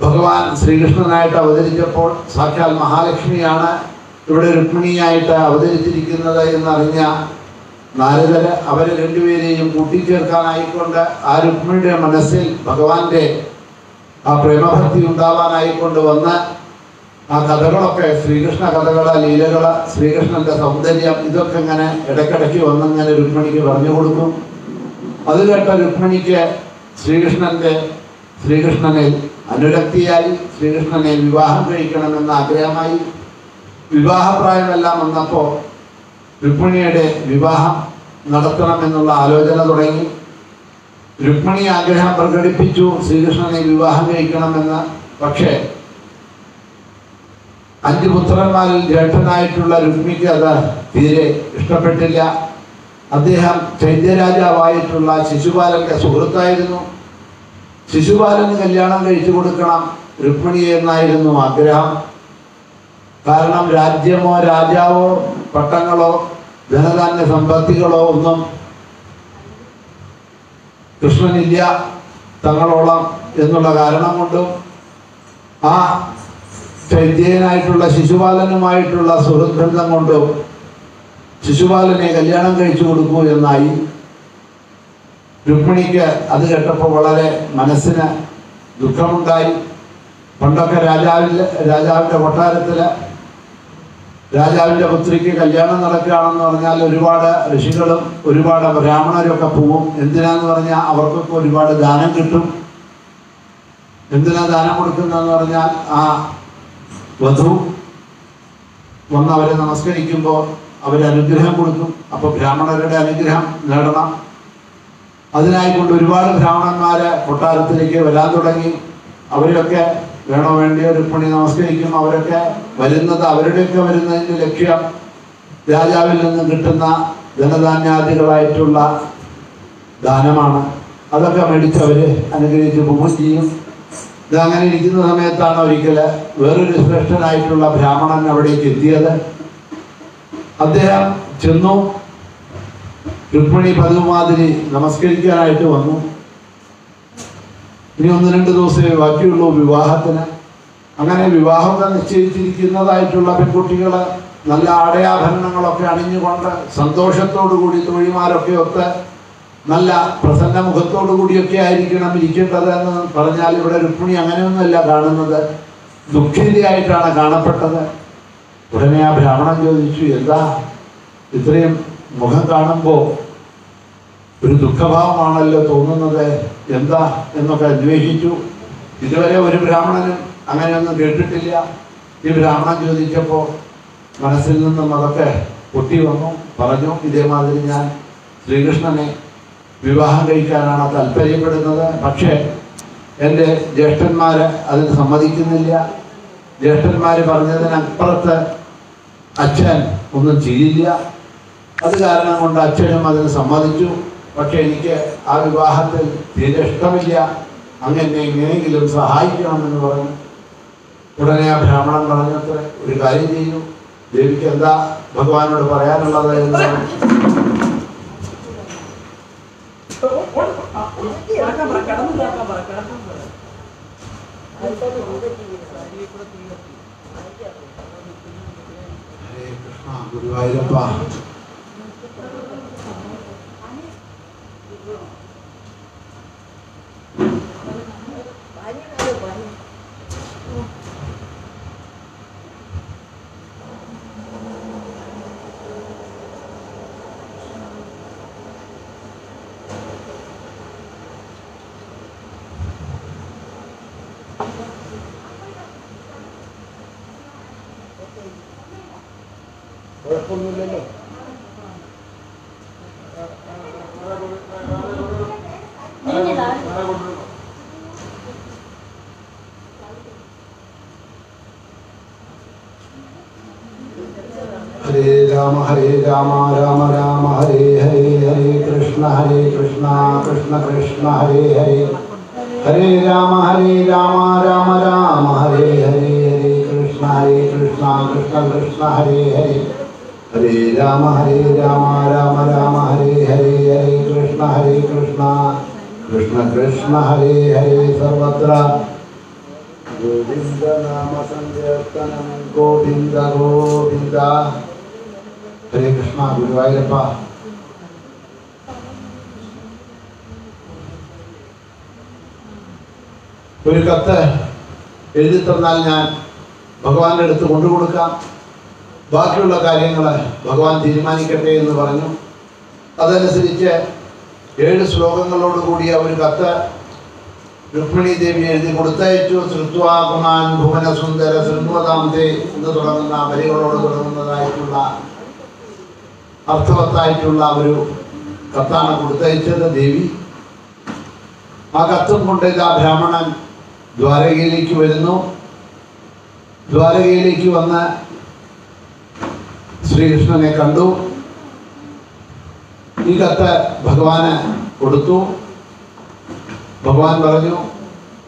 ഭഗവാൻ ശ്രീകൃഷ്ണനായിട്ട് അവതരിച്ചപ്പോൾ സാക്ഷാൽ മഹാലക്ഷ്മിയാണ് ഇവിടെ രുക്മിണിയായിട്ട് അവതരിച്ചിരിക്കുന്നത് എന്നറിഞ്ഞ നാരദര് അവരെ രണ്ടുപേരെയും കൂട്ടിച്ചേർക്കാനായിക്കൊണ്ട് ആ രുക്മിണിയുടെ മനസ്സിൽ ഭഗവാന്റെ ആ പ്രേമഭക്തി ഉണ്ടാവാനായിക്കൊണ്ട് വന്ന് ആ കഥകളൊക്കെ, ശ്രീകൃഷ്ണ കഥകള്, ലീലകള്, ശ്രീകൃഷ്ണന്റെ സൗന്ദര്യം, ഇതൊക്കെ ഇങ്ങനെ ഇടയ്ക്കിടയ്ക്ക് വന്നിങ്ങനെ രുക്മിണിക്ക് പറഞ്ഞു കൊടുക്കും. അത് കേട്ട രുക്മിണിക്ക് ശ്രീകൃഷ്ണനെ അനുരക്തിയായി, ശ്രീകൃഷ്ണനെ വിവാഹം കഴിക്കണമെന്ന ആഗ്രഹമായി. വിവാഹപ്രായമെല്ലാം വന്നപ്പോൾ രുക്മിണിയുടെ വിവാഹം നടത്തണമെന്നുള്ള ആലോചന തുടങ്ങി. രുക്മിണി ആഗ്രഹം പ്രകടിപ്പിച്ചു ശ്രീകൃഷ്ണനെ വിവാഹം കഴിക്കണമെന്ന്. പക്ഷേ 5 പുത്രന്മാരിൽ ജ്യേഷ്ഠനായിട്ടുള്ള രുക്മിക്ക് അത് തീരെ ഇഷ്ടപ്പെട്ടില്ല. അദ്ദേഹം ചൈത്യരാജാവായിട്ടുള്ള ശിശുപാലന്റെ സുഹൃത്തായിരുന്നു. ശിശുപാലന് കല്യാണം കഴിച്ചു കൊടുക്കണം രുക്മിണിയെ എന്നായിരുന്നു ആഗ്രഹം. കാരണം രാജ്യമോ രാജാവോ പട്ടങ്ങളോ ധനധാന്യ സമ്പത്തികളോ ഒന്നും കൃഷ്ണനില്ല തങ്ങളോളം എന്നുള്ള കാരണം കൊണ്ടും ആ ചൈത്യനായിട്ടുള്ള ശിശുപാലനുമായിട്ടുള്ള സുഹൃത്ത് ബന്ധം കൊണ്ടും ശിശുപാലനെ കല്യാണം കഴിച്ചു കൊടുക്കൂ എന്നായി. രുക്മിണിക്ക് അത് കേട്ടപ്പോൾ വളരെ മനസ്സിന് ദുഃഖമുണ്ടായി. പണ്ടൊക്കെ രാജാവിൻ്റെ കൊട്ടാരത്തില് രാജാവിൻ്റെ പുത്രിക്ക് കല്യാണം നടക്കുകയാണെന്ന് പറഞ്ഞാൽ ഒരുപാട് ഋഷികളും ഒരുപാട് ബ്രാഹ്മണരൊക്കെ പോവും. എന്തിനാന്ന് പറഞ്ഞാൽ അവർക്കൊക്കെ ഒരുപാട് ദാനം കിട്ടും. എന്തിനാ ദാനം കൊടുക്കുന്നതെന്ന് പറഞ്ഞാൽ ആ വധു വന്ന് അവരെ നമസ്കരിക്കുമ്പോൾ അവരനുഗ്രഹം കൊടുക്കും. അപ്പോൾ ബ്രാഹ്മണരുടെ അനുഗ്രഹം നേടണം. അതിനായിക്കൊണ്ട് ഒരുപാട് ബ്രാഹ്മണന്മാര് കൊട്ടാരത്തിലേക്ക് വരാൻ തുടങ്ങി. അവരൊക്കെ വേണോ വേണ്ടിയോ രുക്മിണി നമസ്കരിക്കും. അവരൊക്കെ അവരുടെയൊക്കെ വരുന്നതിൻ്റെ ലക്ഷ്യം രാജാവിൽ നിന്ന് കിട്ടുന്ന ധനധാന്യാദികളായിട്ടുള്ള ദാനമാണ്. അതൊക്കെ മേടിച്ച് അവര് അനുഗ്രഹിച്ച് പോവുകയും ചെയ്യും. ഇതങ്ങനെ ഇരിക്കുന്ന സമയത്താണ് ഒരിക്കൽ വേറൊരു ശ്രേഷ്ഠനായിട്ടുള്ള ബ്രാഹ്മണൻ അവിടേക്ക് എത്തിയത്. അദ്ദേഹം ചെന്നു. രുക്മിണി പതിവുമാതിരി നമസ്കരിക്കാനായിട്ട് വന്നു. ഇനി 1-2 ദിവസമേ ബാക്കിയുള്ളൂ വിവാഹത്തിന്. അങ്ങനെ വിവാഹമൊക്കെ നിശ്ചയിച്ചിരിക്കുന്നതായിട്ടുള്ള പെൺകുട്ടികൾ നല്ല ആടയാഭരണങ്ങളൊക്കെ അണിഞ്ഞുകൊണ്ട് സന്തോഷത്തോടു കൂടി തോഴിമാരൊക്കെ ഒത്ത് നല്ല പ്രസന്ന മുഖത്തോടു കൂടിയൊക്കെ ആയിരിക്കണം ഇരിക്കേണ്ടത് എന്ന് പറഞ്ഞാൽ ഇവിടെ രുക്മിണി അങ്ങനെയൊന്നുമല്ല കാണുന്നത്. ദുഃഖിതയായിട്ടാണ് കാണപ്പെട്ടത്. ഉടനെ ആ ബ്രാഹ്മണൻ ചോദിച്ചു, എന്താ ഇത്രയും മുഖം കാണുമ്പോൾ ഒരു ദുഃഖഭാവമാണല്ലോ തോന്നുന്നത്, എന്താ എന്നൊക്കെ അന്വേഷിച്ചു. ഇതുവരെ ഒരു ബ്രാഹ്മണനും അങ്ങനെയൊന്നും കേട്ടിട്ടില്ല. ഈ ബ്രാഹ്മണൻ ചോദിച്ചപ്പോൾ മനസ്സിൽ നിന്നും അതൊക്കെ പൊട്ടി വന്നു. പറഞ്ഞു, ഇതേമാതിരി ഞാൻ ശ്രീകൃഷ്ണനെ വിവാഹം കഴിക്കാനാണ് താല്പര്യപ്പെടുന്നത്. പക്ഷേ എൻ്റെ ജ്യേഷ്ഠന്മാർ അതിന് സമ്മതിക്കുന്നില്ല. ജ്യേഷ്ഠന്മാർ പറഞ്ഞതിനപ്പുറത്ത് അച്ഛൻ ഒന്നും ചെയ്യില്ല. അത് കാരണം കൊണ്ട് അച്ഛനും അതിന് സമ്മതിച്ചു. പക്ഷെ എനിക്ക് ആ വിവാഹത്തിൽ തീരെ ഇഷ്ടമില്ല. അങ്ങനെ എങ്ങനെയെങ്കിലും സഹായിക്കണമെന്ന് പറഞ്ഞു. ഉടനെ ആ ബ്രാഹ്മണൻ പറഞ്ഞത്ര, ഒരു കാര്യം ചെയ്യൂ, ദേവിക്ക് എന്താ ഭഗവാനോട് പറയാനുള്ളത് എന്ന് പറഞ്ഞു. ഹരേ കൃഷ്ണ ഗുരുവായൂരപ്പ. കുഴപ്പമൊന്നുമില്ലല്ലോ. ഹരേ രാമ രാമ രാമ ഹരേ ഹരേ, ഹരേ കൃഷ്ണ കൃഷ്ണ കൃഷ്ണ ഹരേ ഹരേ, ഹരേ രാമ രാമ രാമ ഹരേ ഹരേ, ഹരേ കൃഷ്ണ കൃഷ്ണ കൃഷ്ണ ഹരേ ഹരേ, ഹരേ രാമ രാമ രാമ ഹരേ ഹരേ, ഹരേ കൃഷ്ണ കൃഷ്ണ ഹരേ ഹരേ. സർവത്ര ഗോവിന്ദ നാമ സങ്കീർത്തനം, ഗോവിന്ദ ഗോവിന്ദ. ഹരേ കൃഷ്ണ ഗുരുവായൂരപ്പ. ഒരു കത്ത് എഴുതി തന്നാൽ ഞാൻ ഭഗവാന്റെ അടുത്ത് കൊണ്ടുകൊടുക്കാം. ബാക്കിയുള്ള കാര്യങ്ങൾ ഭഗവാൻ തീരുമാനിക്കട്ടെ എന്ന് പറഞ്ഞു. അതനുസരിച്ച് 7 ശ്ലോകങ്ങളോട് കൂടിയ ഒരു കത്ത് രുക്മിണി ദേവി എഴുതി കൊടുത്തയച്ചു. ശ്രുത്വാകുമാൻ ഭുവന സുന്ദര ശൃണ്വതാംതേ എന്ന് തുടങ്ങുന്ന വരികളോട് തുടങ്ങുന്നതായിട്ടുള്ള അർത്ഥവത്തായിട്ടുള്ള ഒരു കത്താണ് കൊടുത്തയച്ചത് ദേവി. ആ കത്തും കൊണ്ട് ആ ബ്രാഹ്മണൻ ദ്വാരകയിലേക്ക് വരുന്നു. ദ്വാരകയിലേക്ക് വന്ന് ശ്രീകൃഷ്ണനെ കണ്ടു. ഈ കത്ത് ഭഗവാന് കൊടുത്തു. ഭഗവാൻ പറഞ്ഞു,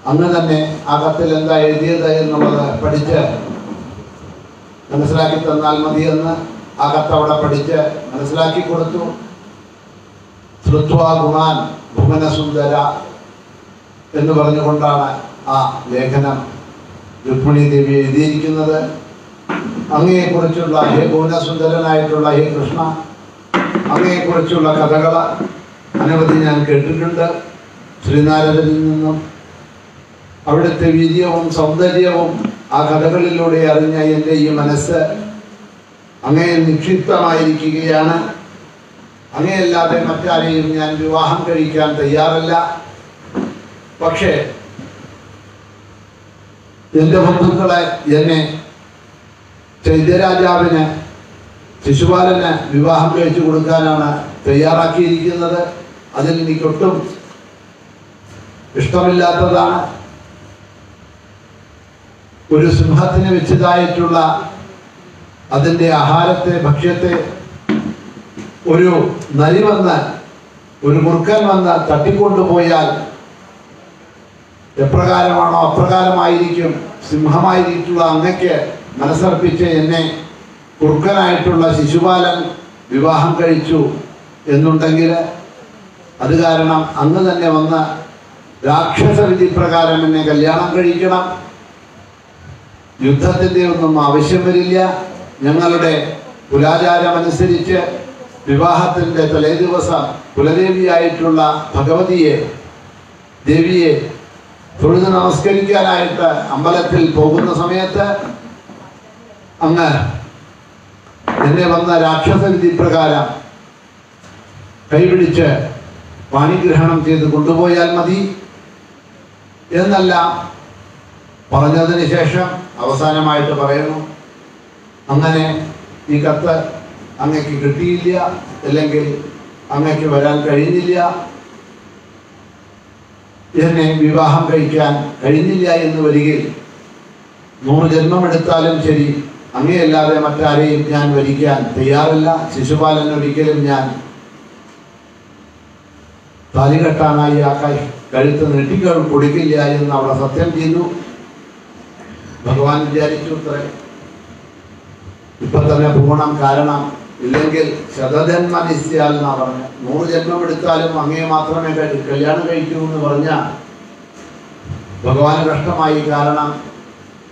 അന്ന് തന്നെ ആ കത്തിൽ എന്താ എഴുതിയത് എന്നുള്ളത് പഠിച്ച് മനസ്സിലാക്കി തന്നാൽ മതിയെന്ന് ആ കത്ത് അവിടെ പഠിച്ച് മനസ്സിലാക്കി കൊടുത്തു. ശ്രുത്വാ ഗുണാൻ ഭുവനസുന്ദര എന്ന് പറഞ്ഞുകൊണ്ടാണ് ആ ലേഖനം രുക്മിണി ദേവി എഴുതിയിരിക്കുന്നത്. അങ്ങയെക്കുറിച്ചുള്ള, ഹേ ഭുവനസുന്ദരനായിട്ടുള്ള ഹേ കൃഷ്ണ, അങ്ങയെക്കുറിച്ചുള്ള കഥകൾ അനവധി ഞാൻ കേട്ടിട്ടുണ്ട് ശ്രീനാരദരിൽ നിന്നും. അവിടുത്തെ വീര്യവും സൗന്ദര്യവും ആ കഥകളിലൂടെ അറിഞ്ഞ എൻ്റെ ഈ മനസ്സ് അങ്ങയെ നിക്ഷിപ്തമായിരിക്കുകയാണ്. അങ്ങയല്ലാതെ മറ്റാരെയും ഞാൻ വിവാഹം കഴിക്കാൻ തയ്യാറല്ല. പക്ഷേ എൻ്റെ ബന്ധുക്കളെ എന്നെ ചൈത്യരാജാവിന്, ശിശുപാലന് വിവാഹം കഴിച്ചു കൊടുക്കാനാണ് തയ്യാറാക്കിയിരിക്കുന്നത്. അതിൽ എനിക്കൊട്ടും ഇഷ്ടമില്ലാത്തതാണ്. ഒരു സിംഹത്തിന് വെച്ചതായിട്ടുള്ള അതിൻ്റെ ആഹാരത്തെ, ഭക്ഷ്യത്തെ ഒരു നരി വന്ന്, ഒരു മുറുക്കൻ വന്ന് തട്ടിക്കൊണ്ടുപോയാൽ എപ്രകാരമാണോ അപ്രകാരമായിരിക്കും സിംഹമായിട്ടുള്ള അങ്ങയ്ക്ക് മനസ്സർപ്പിച്ച് എന്നെ കുറുക്കനായിട്ടുള്ള ശിശുപാലൻ വിവാഹം കഴിച്ചു എന്നുണ്ടെങ്കിൽ അത് കാരണം അങ്ങ് തന്നെ വന്ന് രാക്ഷസ വിധി പ്രകാരം എന്നെ കല്യാണം കഴിക്കണം. യുദ്ധത്തിൻ്റെ ഒന്നും ആവശ്യം വരില്ല. ഞങ്ങളുടെ കുലാചാരമനുസരിച്ച് വിവാഹത്തിൻ്റെ തലേ ദിവസം കുലദേവിയായിട്ടുള്ള ഭഗവതിയെ, ദേവിയെ തൊഴുത് നമസ്കരിക്കാനായിട്ട് അമ്പലത്തിൽ പോകുന്ന സമയത്ത് അങ്ങ് എന്നെ വന്ന രാക്ഷസ വിധി പ്രകാരം കൈപിടിച്ച് പാണിഗ്രഹണം ചെയ്ത് കൊണ്ടുപോയാൽ മതി എന്നെല്ലാം പറഞ്ഞതിന് ശേഷം അവസാനമായിട്ട് പറയുന്നു, അങ്ങനെ ഈ കത്ത് അങ്ങക്ക് കിട്ടിയില്ല, അല്ലെങ്കിൽ അങ്ങക്ക് വരാൻ കഴിഞ്ഞില്ല, എന്നെ വിവാഹം കഴിക്കാൻ കഴിഞ്ഞില്ല എന്ന് വരികിൽ 100 ജന്മമെടുത്താലും ശരി, അങ്ങയല്ലാതെ മറ്റാരെയും ഞാൻ വരിക്കാൻ തയ്യാറില്ല. ശിശുപാലൻ ഒരിക്കലും ഞാൻ താലി കെട്ടാനായി ആ കഴുത്ത് നെട്ടിക്കൾ കൊടുക്കില്ല എന്ന് അവിടെ സത്യം ചെയ്തു. ഭഗവാൻ വിചാരിച്ചു അത്രേ, ഇപ്പൊ തന്നെ പോകണം, കാരണം ഇല്ലെങ്കിൽ ശതജന്മ നിശ്ചയാൽ എന്നാ പറഞ്ഞ 100 ജന്മം എടുത്താലും അങ്ങയെ മാത്രമേ കല്യാണം കഴിക്കൂ എന്ന് പറഞ്ഞ ഭഗവാന് കഷ്ടമായി. കാരണം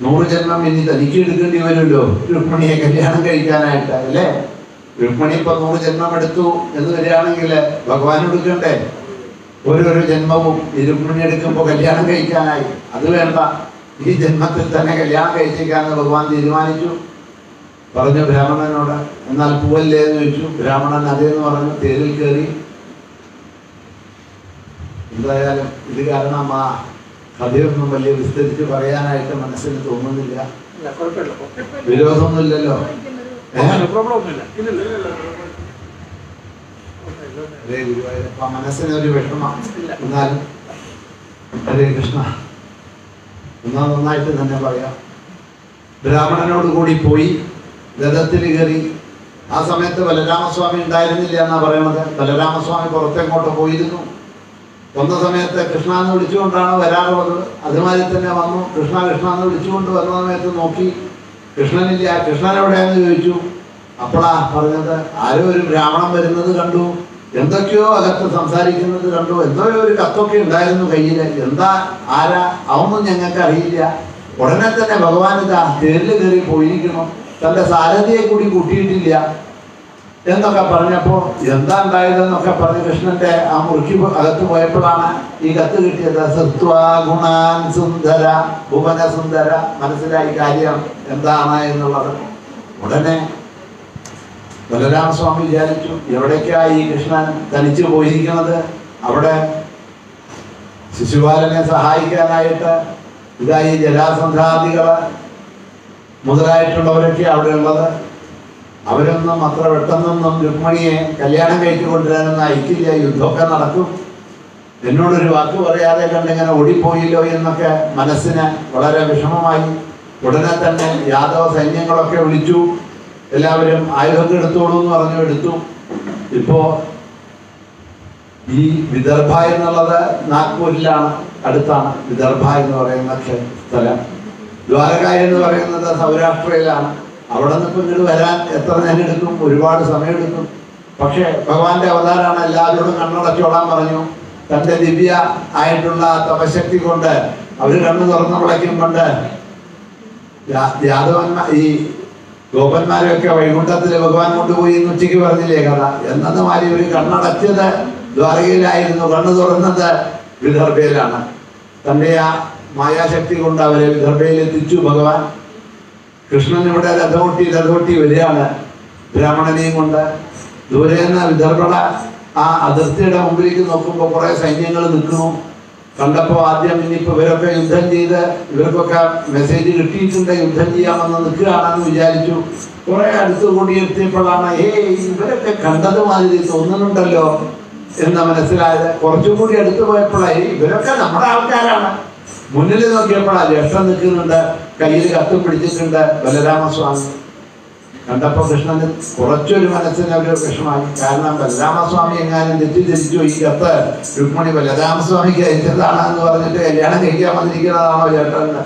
100 ജന്മം ഇനി തനിക്ക് എടുക്കേണ്ടി വരുമല്ലോ രുക്മിണിയെ കല്യാണം കഴിക്കാനായിട്ട്, അല്ലേ? രുക്മിണി ഇപ്പൊ 100 ജന്മം എടുത്തു എന്ന് വരികയാണെങ്കിൽ ഭഗവാൻ എടുക്കണ്ടേ? ഓരോരോ ജന്മവും ഈ രുക്മിണി എടുക്കുമ്പോൾ കല്യാണം കഴിക്കാനായി. അത് വേണ്ട, ഈ ജന്മത്തിൽ തന്നെ കല്യാണം കഴിച്ചേക്കാന്ന് ഭഗവാൻ തീരുമാനിച്ചു. പറഞ്ഞു ബ്രാഹ്മണനോട്, എന്നാൽ പൂവല്ലേ എന്ന് ചോദിച്ചു. ബ്രാഹ്മണൻ അതേന്ന് പറഞ്ഞു. തേരിൽ കയറി. എന്തായാലും ഇത് കാരണം ആ കഥയൊന്നും വലിയ വിസ്തരിച്ച് പറയാനായിട്ട് മനസ്സിന് തോന്നുന്നില്ല. വിരോധമൊന്നുമില്ലല്ലോ, ഹരേ ഗുരുവായൂരപ്പ. മനസ്സിനൊരു വിഷമം എന്നാലും ഹരേ കൃഷ്ണ എന്നാൽ നന്നായിട്ട് തന്നെ പറയാം. ബ്രാഹ്മണനോട് കൂടി പോയി രഥത്തിൽ കയറി. ആ സമയത്ത് ബലരാമസ്വാമി ഉണ്ടായിരുന്നില്ല എന്നാ പറയണത്. ബലരാമസ്വാമി പുറത്തെങ്ങോട്ട് പോയിരുന്നു. വന്ന സമയത്ത് കൃഷ്ണ എന്ന് വിളിച്ചുകൊണ്ടാണ് വരാറുള്ളത്. അതുമാതിരി തന്നെ വന്നു. കൃഷ്ണ കൃഷ്ണ എന്ന് വിളിച്ചുകൊണ്ട് വന്ന സമയത്ത് നോക്കി, കൃഷ്ണനില്ല. കൃഷ്ണൻ എവിടെയാന്ന് ചോദിച്ചു. അപ്പോഴാ പറഞ്ഞത്, ആരോ ഒരു ബ്രാഹ്മണൻ വരുന്നത് കണ്ടു, എന്തൊക്കെയോ അകത്ത് സംസാരിക്കുന്നത് കണ്ടു, എന്തോ ഒരു കത്തൊക്കെ ഉണ്ടായിരുന്നു കയ്യിൽ. എന്താ, ആരാ, അതൊന്നും ഞങ്ങൾക്ക് അറിയില്ല. ഉടനെ തന്നെ ഭഗവാൻ ഇതാ തേരിൽ കയറി പോയിരിക്കണം, തൻ്റെ സാരഥിയെ കൂടി കൂട്ടിയിട്ടില്ല എന്നൊക്കെ പറഞ്ഞപ്പോൾ എന്താ ഉണ്ടായതെന്നൊക്കെ പറഞ്ഞ് കൃഷ്ണന്റെ ആ മുറിക്ക് അകത്ത് പോയപ്പോഴാണ് ഈ കത്ത് കിട്ടിയത്. സത്വാ ഗുണാൻ സുന്ദര ഭുവന സുന്ദര. മനസ്സിലായി കാര്യം എന്താണ് എന്നുള്ളത്. ഉടനെ ബലരാമസ്വാമി വിചാരിച്ചു, എവിടേക്കായി ഈ കൃഷ്ണൻ തനിച്ചു പോയിരിക്കുന്നത്? അവിടെ ശിശുപാലനെ സഹായിക്കാനായിട്ട് ഇതായി ജരാസന്ധാദികള് മുതലായിട്ടുള്ളവരൊക്കെ അവിടെ ഉള്ളത്. അവരൊന്നും അത്ര പെട്ടെന്നൊന്നും രുക്മിണിയെ കല്യാണം കഴിച്ചു കൊണ്ടുവരാനൊന്നും അയക്കില്ല, യുദ്ധമൊക്കെ നടക്കും. എന്നോടൊരു വാക്ക് പറയാതെ കണ്ടിങ്ങനെ ഓടിപ്പോയില്ലോ എന്നൊക്കെ മനസ്സിന് വളരെ വിഷമമായി. ഉടനെ തന്നെ യാദവ സൈന്യങ്ങളൊക്കെ വിളിച്ചു. എല്ലാവരും ആയുധമൊക്കെ എടുത്തോളൂ എന്ന് പറഞ്ഞു. എടുത്തു. ഇപ്പോ ഈ വിദർഭ എന്നുള്ളത് നാഗ്പൂരിലാണ്, അടുത്താണ് വിദർഭ എന്ന് പറയുന്ന സ്ഥലം. ദ്വാരക എന്ന് പറയുന്നത് സൗരാഷ്ട്രയിലാണ്. അവിടെ നിന്ന് ഇപ്പം ഇങ്ങോട്ട് വരാൻ എത്ര നേരം എടുക്കും? ഒരുപാട് സമയമെടുക്കും. പക്ഷെ ഭഗവാന്റെ അവതാരമാണ്. എല്ലാവരോടും കണ്ണടച്ചോളാൻ പറഞ്ഞു. തൻ്റെ ദിവ്യ ആയിട്ടുള്ള തപശക്തി കൊണ്ട് അവർ കണ്ണു തുറന്ന് വിളയ്ക്കും. കൊണ്ട് യാദവന്മാർ ഈ ഗോപന്മാരെയൊക്കെ വൈകുണ്ഠത്തിൽ ഭഗവാൻ കൊണ്ടുപോയി എന്ന് ഉച്ചയ്ക്ക് പറഞ്ഞില്ലേ കഥ. എന്നത് മാതിരി ഒരു കണ്ണടച്ചത് ദ്വാരകയിലായിരുന്നു, കണ്ണു തുറന്നത് വിദർഭയിലാണ്. തൻ്റെ ആ മായാശക്തി കൊണ്ട് അവരെ വിദർഭയിൽ എത്തിച്ചു ഭഗവാൻ. കൃഷ്ണൻ ഇവിടെ രഥോട്ടി വരികയാണ് ബ്രാഹ്മണനെയും കൊണ്ട്. ദൂരെ നിന്ന് വിദർഭയുടെ ആ അതിർത്തിയുടെ മുമ്പിലേക്ക് നോക്കുമ്പോൾ കുറെ സൈന്യങ്ങൾ നിൽക്കുന്നു. കണ്ടപ്പോൾ ആദ്യം ഇനിയിപ്പോൾ ഇവരൊക്കെ യുദ്ധം ചെയ്ത് ഇവർക്കൊക്കെ മെസ്സേജ് കിട്ടിയിട്ടുണ്ട്, യുദ്ധം ചെയ്യാമെന്ന് നിൽക്കുകയാണെന്ന് വിചാരിച്ചു. കുറെ അടുത്ത് കൂടി എത്തിയപ്പോഴാണ് ഇവരൊക്കെ കണ്ടത് മാതിരി തോന്നുന്നുണ്ടല്ലോ എന്ന് മനസ്സിലായത്. കുറച്ചുകൂടി അടുത്ത് പോയപ്പോഴായി ഇവരൊക്കെ നമ്മുടെ ആൾക്കാരാണ്. മുന്നിൽ നോക്കിയപ്പോഴാ ജ്യേഷ്ഠൻ നിൽക്കുന്നുണ്ട്, കയ്യിൽ കത്തും പിടിച്ചിട്ടുണ്ട് ബലരാമസ്വാമി. കണ്ടപ്പോൾ കൃഷ്ണന് കുറച്ചൊരു മനസ്സിന് ഒരു വിഷമായി. കാരണം ബലരാമസ്വാമി എങ്ങാനും തെറ്റിദ്ധരിച്ചു, ഈ കത്ത് രുക്മിണി ബലരാമസ്വാമിക്ക് അയച്ചതാണെന്ന് പറഞ്ഞിട്ട് കല്യാണം കഴിക്കാൻ വന്നിരിക്കുന്നതാണോ ചേട്ടന്.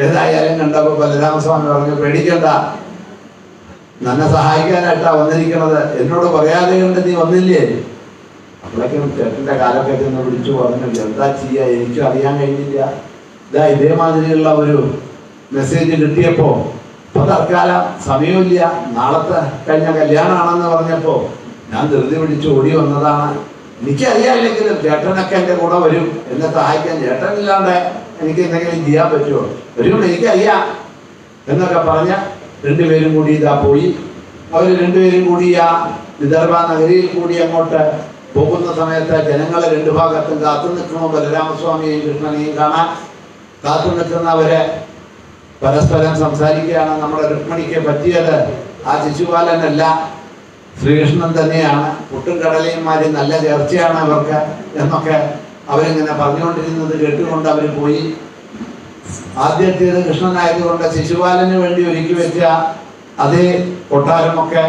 ഏതായാലും കണ്ടപ്പോൾ ബലരാമസ്വാമി പറഞ്ഞു, പേടിക്കണ്ട, എന്നെ സഹായിക്കാനായിട്ടാ വന്നിരിക്കുന്നത്, എന്നോട് പറയാതെ കൊണ്ട് നീ വന്നില്ലേ. അപ്പോഴേക്കും ചേട്ടൻ്റെ കാലൊക്കെ ചെന്ന് വിളിച്ചു പറഞ്ഞു, എന്താ ചെയ്യുക, എനിക്കും അറിയാൻ കഴിഞ്ഞില്ല. ഇതേമാതിരിയുള്ള ഒരു മെസ്സേജ് കിട്ടിയപ്പോൾ ഇപ്പൊ തൽക്കാലം സമയമില്ല, നാളത്തെ കഴിഞ്ഞ കല്യാണമാണെന്ന് പറഞ്ഞപ്പോൾ ഞാൻ ധൃതി പിടിച്ച് ഓടി വന്നതാണ്. എനിക്കറിയാമില്ലെങ്കിലും ചേട്ടനൊക്കെ എൻ്റെ കൂടെ വരും എന്നെ സഹായിക്കാൻ. ചേട്ടനില്ലാണ്ട് എനിക്ക് എന്തെങ്കിലും ചെയ്യാൻ പറ്റുമോ? വരും, എനിക്കറിയാം എന്നൊക്കെ പറഞ്ഞ രണ്ടുപേരും കൂടി ഇതാ പോയി. അവർ രണ്ടുപേരും കൂടി ആ വിദർഭ നഗരിയിൽ കൂടി അങ്ങോട്ട് പോകുന്ന സമയത്ത് ജനങ്ങളെ രണ്ടു ഭാഗത്തും കാത്തു നിൽക്കണോ ബലരാമസ്വാമിയെയും കൃഷ്ണനെയും കാണാൻ. കാത്തു നിൽക്കുന്നവരെ പരസ്പരം സംസാരിക്കുകയാണ്. നമ്മുടെ രുക്മിണിക്ക് പറ്റിയത് ആ ശിശുപാലനല്ല, ശ്രീകൃഷ്ണൻ തന്നെയാണ്. പുട്ടും കടലയും മാറി നല്ല ചേർച്ചയാണ് അവർക്ക് എന്നൊക്കെ അവരിങ്ങനെ പറഞ്ഞുകൊണ്ടിരുന്നത് കേട്ടുകൊണ്ട് അവർ പോയി. ആദ്യത്തേത് കൃഷ്ണനായതുകൊണ്ട് ശിശുപാലന് വേണ്ടി ഒരുക്കി വെച്ച അതേ കൊട്ടാരമൊക്കെ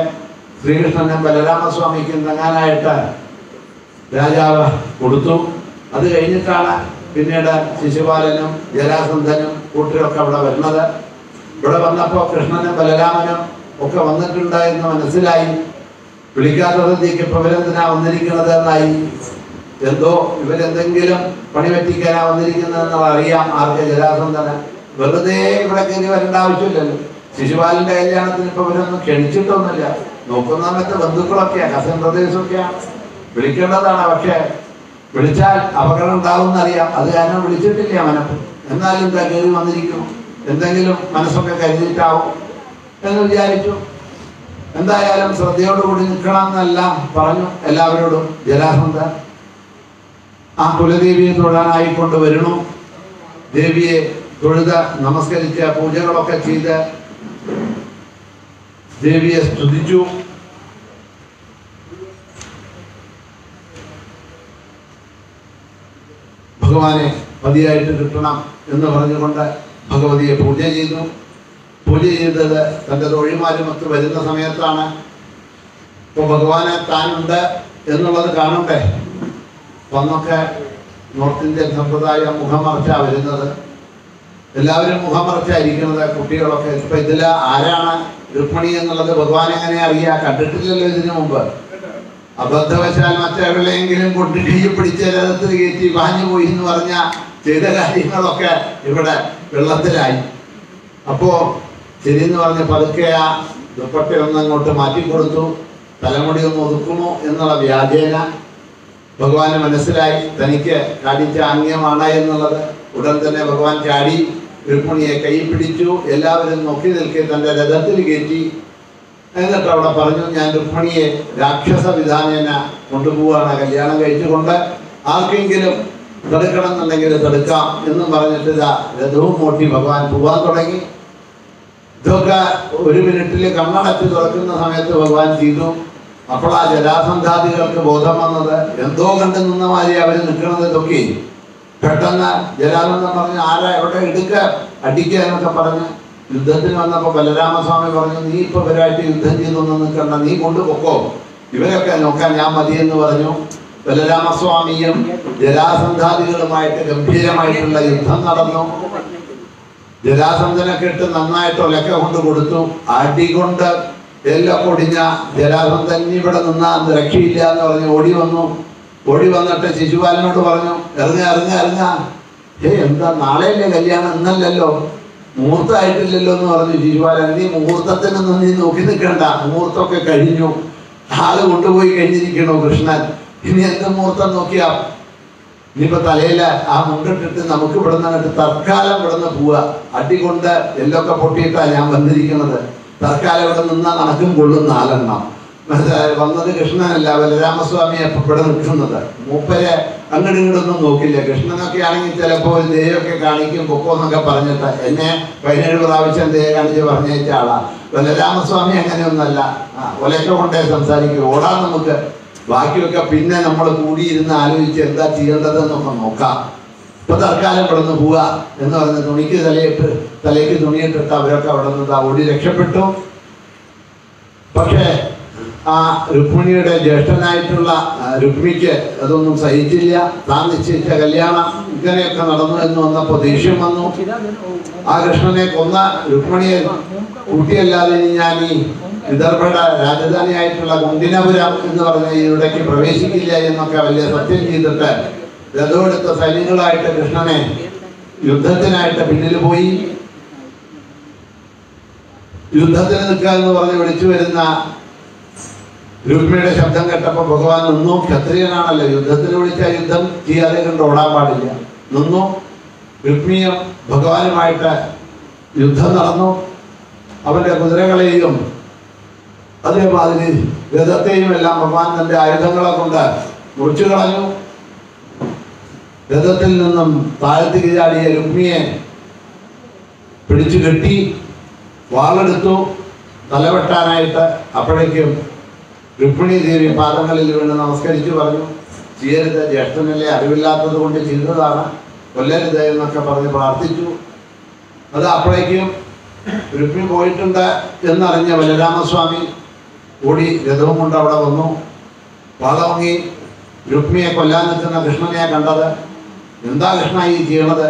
ശ്രീകൃഷ്ണനും ബലരാമസ്വാമിക്കും തങ്ങാനായിട്ട് രാജാവ് കൊടുത്തു. അത് കഴിഞ്ഞിട്ടാണ് പിന്നീട് ശിശുപാലനും ജരാസന്ധനും കൂട്ടരൊക്കെ അവിടെ വരുന്നത്. ഇവിടെ വന്നപ്പോൾ കൃഷ്ണനും ബലരാമനും ഒക്കെ വന്നിട്ടുണ്ട് എന്ന് മനസ്സിലായി. വിളിക്കാത്തതിലേക്ക് ഇപ്പൊ ഇവരെന്തിനാ വന്നിരിക്കുന്നത് എന്നായി. എന്തോ ഇവരെന്തെങ്കിലും പണി പറ്റിക്കാനാ വന്നിരിക്കുന്നതെന്നുള്ള അറിയാം ആർക്ക്, ജരാസന്ധന്. വെറുതെ ഇവിടെ കയറി വരേണ്ട ആവശ്യമില്ലല്ലോ. ശിശുപാലന്റെ കല്യാണത്തിന് ഇപ്പൊ ഇവരൊന്നും ക്ഷണിച്ചിട്ടൊന്നുമില്ല. നോക്കുന്ന സമയത്ത് ബന്ധുക്കളൊക്കെയാണ്, കസിൻ ബ്രദേഴ്സൊക്കെയാണ്, വിളിക്കേണ്ടതാണ്. പക്ഷെ വിളിച്ചാൽ അപകടം ഉണ്ടാവും എന്നറിയാം. അത് കാരണം വിളിച്ചിട്ടില്ല മനപ്പ്. എന്നാലും എന്താ കയറി വന്നിരിക്കും, എന്തെങ്കിലും മനസ്സൊക്കെ കരുതിയിട്ടാവും എന്ന് വിചാരിച്ചു. എന്തായാലും ശ്രദ്ധയോടുകൂടി നിൽക്കണം എന്നെല്ലാം പറഞ്ഞു എല്ലാവരോടും. ജരാസന്ധൻ ആ കുലദേവിയെ തൊഴാനായിക്കൊണ്ട് വരണു. ദേവിയെ തൊഴുത് നമസ്കരിച്ച് പൂജകളൊക്കെ ചെയ്ത് ദേവിയെ സ്തുതിച്ചു. ഭഗവാനെ പതിയായിട്ട് കിട്ടണം എന്ന് പറഞ്ഞുകൊണ്ട് ഭഗവതിയെ പൂജ ചെയ്തു. പൂജ ചെയ്തത് തൻ്റെ തോഴിമാരുമൊത്ത് വരുന്ന സമയത്താണ്. ഇപ്പോൾ ഭഗവാനെ താനുണ്ട് എന്നുള്ളത് കാണണ്ടേ. അന്നൊക്കെ നോർത്ത് ഇന്ത്യൻ സമ്പ്രദായം മുഖമറച്ച വരുന്നത്. എല്ലാവരും മുഖമറച്ചായിരിക്കുന്നത്, കുട്ടികളൊക്കെ. ഇപ്പൊ ഇതിൽ ആരാണ് രുക്മിണി എന്നുള്ളത് ഭഗവാൻ എങ്ങനെ അറിയാ? കണ്ടിട്ടില്ലല്ലോ ഇതിനു മുമ്പ്. അബദ്ധവശാൽ മറ്റെവിടെയെങ്കിലും കൊണ്ടു കൈ പിടിച്ച് രഥത്തിൽ കയറ്റി വാഞ്ഞു പോയി എന്ന് പറഞ്ഞ ചെയ്ത കാര്യങ്ങളൊക്കെ ഇവിടെ വെള്ളത്തിലായി. അപ്പോ ശരിയെന്ന് പറഞ്ഞ് പതുക്കെ ആ ദുപ്പട്ടയൊന്നും അങ്ങോട്ട് മാറ്റിക്കൊടുത്തു. തലമുടി ഒന്ന് ഒതുക്കുമോ എന്നുള്ള വ്യാജേന ഭഗവാന് മനസ്സിലായി തനിക്ക് കാടിച്ച ആംഗ്യമാണ് എന്നുള്ളത്. ഉടൻ തന്നെ ഭഗവാൻ ചാടി രുക്മിണിയെ കൈ പിടിച്ചു. എല്ലാവരും നോക്കി നിൽക്കെ തൻ്റെ രഥത്തിൽ കയറ്റി. എന്നിട്ട് അവിടെ പറഞ്ഞു, ഞാൻ രുക്മിണിയെ രാക്ഷസ വിധാനേന കൊണ്ടുപോവാണ്, കല്യാണം കഴിച്ചുകൊണ്ട് ആർക്കെങ്കിലും തടുക്കണം എന്നുണ്ടെങ്കിൽ തടുക്കാം എന്നും പറഞ്ഞിട്ട് ഇതാ രഥവും മൂട്ടി ഭഗവാൻ പോവാൻ തുടങ്ങി. ഇതൊക്കെ ഒരു മിനിറ്റിൽ കണ്ണടച്ച് തുറക്കുന്ന സമയത്ത് ഭഗവാൻ ചെയ്തു. അപ്പോൾ ആ ജരാസന്ധാദികൾക്ക് ബോധം വന്നത് എന്തോ കണ്ടു നിന്ന മാതിരി അവർ നിൽക്കുന്നത്. ഇതൊക്കെ പെട്ടെന്ന് ജരാസന്ധൻ പറഞ്ഞു, ആരാ എവിടെ എടുക്ക അടിക്കുക എന്നൊക്കെ പറഞ്ഞ് യുദ്ധത്തിന് വന്നപ്പോൾ ബലരാമസ്വാമി പറഞ്ഞു, നീ ഇപ്പൊ ഇവരായിട്ട് യുദ്ധം ചെയ്തൊന്നും നിൽക്കണ്ട, നീ കൊണ്ടുപോക്കോ, ഇവരൊക്കെ നോക്കാൻ ഞാൻ മതിയെന്ന് പറഞ്ഞു. ബലരാമസ്വാമിയും ജരാസന്ധാദികളുമായിട്ട് ഗംഭീരമായിട്ടുള്ള യുദ്ധം നടന്നു. ജരാസന്ധനൊക്കെ ഇട്ട് നന്നായിട്ട് ഒലക്ക കൊണ്ട് കൊടുത്തു. അടികൊണ്ട് എല്ലാം ഒടിഞ്ഞ ജരാസന്ധൻ ഇവിടെ നിന്നാ രക്ഷയില്ല എന്ന് പറഞ്ഞ് ഓടി വന്നു. ഓടി വന്നിട്ട് ശിശുപാലനോട് പറഞ്ഞു, ഇറങ്ങ ഇറങ്ങ ഇറങ്ങ. എന്താ നാളെയല്ലേ കല്യാണം, ഇന്നല്ലല്ലോ, മുഹൂർത്തമായിട്ടില്ലല്ലോ എന്ന് പറഞ്ഞു ശിശുപാലൻ. നീ മുഹൂർത്തത്തിനൊന്നും നീ നോക്കി നിൽക്കണ്ട, മുഹൂർത്തമൊക്കെ കഴിഞ്ഞു, ആള് കൊണ്ടുപോയി കഴിഞ്ഞിരിക്കണോ കൃഷ്ണൻ. ഇനി എന്ത് മുഹൂർത്തം നോക്കിയാ? ഇനിയിപ്പോ തലയില് ആ മുണ്ടിട്ടിട്ട് നമുക്ക് ഇവിടെ നിന്നിട്ട് തൽക്കാലം ഇവിടെ നിന്ന് പോവുക. അടികൊണ്ട് എല്ലൊക്കെ പൊട്ടിയിട്ടാ ഞാൻ വന്നിരിക്കുന്നത്. തൽക്കാലം ഇവിടെ നിന്നാ കണക്കും കൊള്ളുന്ന ആളെണ്ണം. വന്നത് കൃഷ്ണനല്ല, ബലരാമസ്വാമിയെ ഇവിടെ നിൽക്കുന്നത്. മൂപ്പരെ അങ്ങോട്ടും ഇങ്ങോട്ടൊന്നും നോക്കില്ല. കൃഷ്ണനൊക്കെ ആണെങ്കിൽ ചിലപ്പോൾ ഒരു ദേഹമൊക്കെ കാണിക്കും, പൊക്കോ എന്നൊക്കെ പറഞ്ഞിട്ട് എന്നെ 17 പ്രാവശ്യം ദേഹം കാണിച്ച് പറഞ്ഞയച്ച ആളാ. ബലരാമസ്വാമി അങ്ങനെയൊന്നല്ല. ഒലക്ക കൊണ്ടേ സംസാരിക്കും. ഓടാൻ നമുക്ക്, ബാക്കിയൊക്കെ പിന്നെ നമ്മൾ കൂടിയിരുന്ന് ആലോചിച്ച് എന്താ ചെയ്യേണ്ടതെന്നൊക്കെ നോക്കാം. ഇപ്പൊ തൽക്കാലം ഇവിടെ നിന്ന് പോവുക എന്ന് പറഞ്ഞ് തലയ്ക്ക് തുണിയിട്ടിട്ട് അവരൊക്കെ അവിടെ നിന്ന് ഓടി രക്ഷപ്പെട്ടു. പക്ഷേ ആ രുക്മിണിയുടെ ജ്യേഷ്ഠനായിട്ടുള്ള രുക്മിക്ക് അതൊന്നും സഹിച്ചില്ല. താൻ നിശ്ചയിച്ച കല്യാണം ഇങ്ങനെയൊക്കെ നടന്നു എന്ന് വന്നപ്പോൾ ദേഷ്യം വന്നു. ആ കൃഷ്ണനെ കൊന്ന രുക്മിണിയെ കൂട്ടിയല്ലാതെ ഞാൻ ഈ വിദർഭയുടെ രാജധാനിയായിട്ടുള്ള കുന്തിനപുരം എന്ന് പറഞ്ഞ ഇവിടേക്ക് പ്രവേശിക്കില്ല എന്നൊക്കെ വലിയ സത്യം ചെയ്തിട്ട് രഥമെടുത്ത സൈന്യങ്ങളായിട്ട് കൃഷ്ണനെ യുദ്ധത്തിനായിട്ട് പിന്നിൽ പോയി. യുദ്ധത്തിന് നിൽക്കുക എന്ന് പറഞ്ഞ് വിളിച്ചു വരുന്ന രുക്മിണിയുടെ ശബ്ദം കേട്ടപ്പോൾ ഭഗവാൻ നിന്നു. ക്ഷത്രിയനാണല്ലോ, യുദ്ധത്തിന് വിളിച്ചാൽ യുദ്ധം ചെയ്യാതെ കണ്ട് ഓടാൻ പാടില്ല. നിന്നു. രുക്മിണിയും ഭഗവാനുമായിട്ട് യുദ്ധം നടന്നു. അവന്റെ കുതിരകളെയും അതേമാതിരി രഥത്തെയും എല്ലാം ഭഗവാൻ തന്റെ ആയുധങ്ങളെ കൊണ്ട് മുറിച്ചു കളഞ്ഞു. രഥത്തിൽ നിന്നും താഴത്തേക്ക് ചാടിയ രുക്മിയെ പിടിച്ചു കെട്ടി വാളെടുത്തു തലവെട്ടാനായിട്ട്. അപ്പോഴേക്കും രുക്മിണി ദേവി പാദങ്ങളിൽ വീണ് നമസ്കരിച്ചു പറഞ്ഞു, ചെയ്യരുത്, ജ്യേഷ്ഠനല്ലേ, അറിവില്ലാത്തത് കൊണ്ട് ചെയ്തതാണ്, കൊല്ലരുത് എന്നൊക്കെ പറഞ്ഞ് പ്രാർത്ഥിച്ചു. അത് അപ്പോഴേക്കും രുക്മിണി പോയിട്ടുണ്ട് എന്നറിഞ്ഞ ബലരാമസ്വാമി ഓടി രഥവും കൊണ്ട് അവിടെ വന്നു. വാളവങ്ങി രുക്മിയെ കൊല്ലാൻ നിൽക്കുന്ന കൃഷ്ണനെ കണ്ടത്. എന്താ കൃഷ്ണ ഈ ചെയ്യണത്?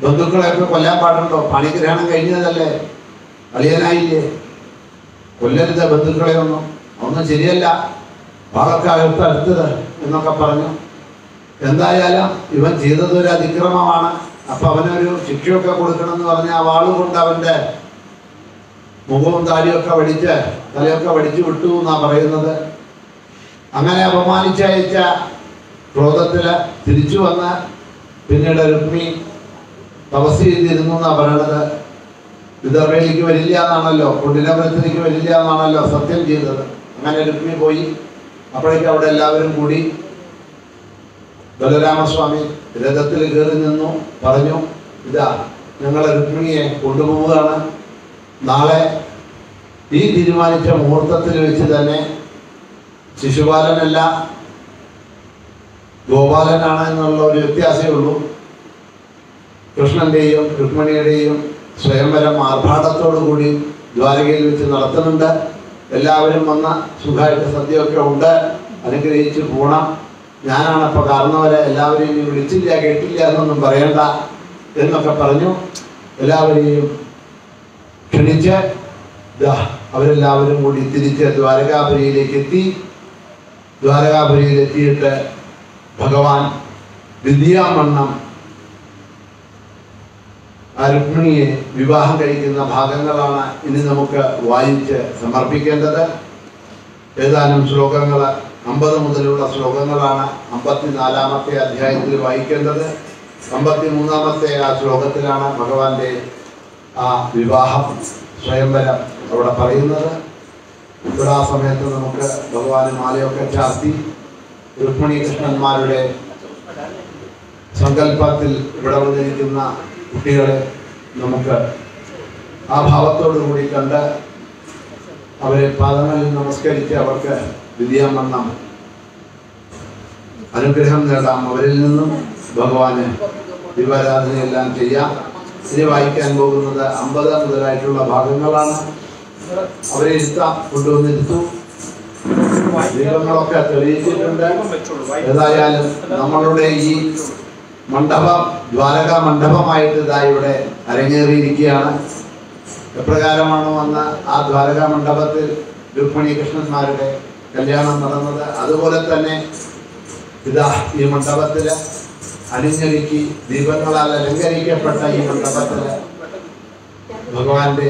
ബന്ധുക്കളെയൊക്കെ കൊല്ലാൻ പാടുണ്ടോ? പണിഗ്രഹണം കഴിഞ്ഞതല്ലേ, അളിയനായില്ലേ, കൊല്ലരുത് ബന്ധുക്കളെ ഒന്നും ശരിയല്ല, വാളൊക്കെ അടുത്തത് എന്നൊക്കെ പറഞ്ഞു. എന്തായാലും ഇവൻ ചെയ്തത് ഒരു അതിക്രമമാണ്, അപ്പം അവനൊരു ശിക്ഷയൊക്കെ കൊടുക്കണമെന്ന് പറഞ്ഞ് ആ വാളുകൊണ്ട് അവൻ്റെ മുഖവും താടിയൊക്കെ വടിച്ച് തലയൊക്കെ വടിച്ചു വിട്ടു എന്നാണ് പറയുന്നത്. അങ്ങനെ അപമാനിച്ചയച്ച ക്രോധത്തിൽ തിരിച്ചു വന്ന് പിന്നീട് രുക്മിണി തപസ് ചെയ്തിരുന്നു എന്നാണ് പറയണത്. വിദർഭയിലേക്ക് വരില്ല എന്നാണല്ലോ, കുണ്ടിനപുരത്തിലേക്ക് വരില്ല എന്നാണല്ലോ സത്യം ചെയ്തത്. അങ്ങനെ രുക്മിണി പോയി. അപ്പോഴേക്കും അവിടെ എല്ലാവരും കൂടി. ബലരാമസ്വാമി രഥത്തിൽ കയറി നിന്നു, പറഞ്ഞു, ഇതാ ഞങ്ങൾ രുക്മിണിയെ കൊണ്ടുപോവുകയാണ്. നാളെ ഈ തീരുമാനിച്ച മുഹൂർത്തത്തിൽ വെച്ച് തന്നെ ശിശുപാലനല്ല ഗോപാലനാണ് എന്നുള്ള ഒരു വ്യത്യാസമേ ഉള്ളൂ. കൃഷ്ണന്റെയും രുക്മിണിയുടെയും സ്വയംവരം ആർഭാടത്തോടു കൂടി ദ്വാരകയിൽ വെച്ച് നടത്തുന്നുണ്ട്. എല്ലാവരും വന്ന് സുഖമായിട്ട് സദ്യയൊക്കെ ഉണ്ട്, അനുഗ്രഹിച്ച് പോകണം. ഞാനാണപ്പോൾ കാരണവരെ, എല്ലാവരെയും നീ വിളിച്ചില്ല കേട്ടില്ല എന്നൊന്നും പറയണ്ട എന്നൊക്കെ പറഞ്ഞു. എല്ലാവരെയും ക്ഷണിച്ച് അവരെല്ലാവരും കൂടി തിരിച്ച് ദ്വാരകാപുരിയിലേക്ക് എത്തി. ദ്വാരകാപുരിയിലെത്തിയിട്ട് ഭഗവാൻ വിദ്യാമണ്ണം ആ രുക്മിണിയെ വിവാഹം കഴിക്കുന്ന ഭാഗങ്ങളാണ് ഇനി നമുക്ക് വായിച്ച് സമർപ്പിക്കേണ്ടത്. ഏതാനും ശ്ലോകങ്ങൾ 50 മുതലുള്ള ശ്ലോകങ്ങളാണ് 54-ാമത്തെ അധ്യായത്തിൽ വായിക്കേണ്ടത്. 53-ാമത്തെ ആ ശ്ലോകത്തിലാണ് ഭഗവാന്റെ ആ വിവാഹം സ്വയംവരം അവിടെ പറയുന്നത്. ഇവിടെ ആ സമയത്ത് നമുക്ക് ഭഗവാന് മാലയൊക്കെ ചാർത്തി രുക്മിണി കൃഷ്ണന്മാരുടെ സങ്കല്പത്തിൽ ഇവിടെ വന്നിരിക്കുന്ന കുട്ടികളെ നമുക്ക് ആ ഭാവത്തോടു കൂടി കണ്ട് അവരെ പാദങ്ങളിൽ നമസ്കരിച്ച് അവർക്ക് വിദ്യാമണ്ണം അനുഗ്രഹം നേടാം. അവരിൽ നിന്നും ഭഗവാന് ദീപാരാധനയെല്ലാം ചെയ്യാം. ഇനി വായിക്കാൻ പോകുന്നത് 50 മുതലായിട്ടുള്ള ഭാഗങ്ങളാണ്. അവരെ ഇരുത്താം, കൊണ്ടുവന്നിരുത്തു. ദീപങ്ങളൊക്കെ തെളിയിച്ചിട്ടുണ്ട്. ഏതായാലും നമ്മളുടെ ഈ മണ്ഡപം ദ്വാരകാ മണ്ഡപമായിട്ട് ഇതാ ഇവിടെ അരങ്ങേറിയിരിക്കുകയാണ്. എപ്രകാരമാണോ അന്ന് ആ ദ്വാരകാ മണ്ഡപത്തിൽ രുക്മിണി കൃഷ്ണന്മാരുടെ കല്യാണം നടന്നത്, അതുപോലെ തന്നെ ഇതാ ഈ മണ്ഡപത്തിൽ അണിഞ്ഞൊരുക്കി ദീപങ്ങളാൽ അലങ്കരിക്കപ്പെട്ട ഈ മണ്ഡപത്തിൽ ഭഗവാന്റെ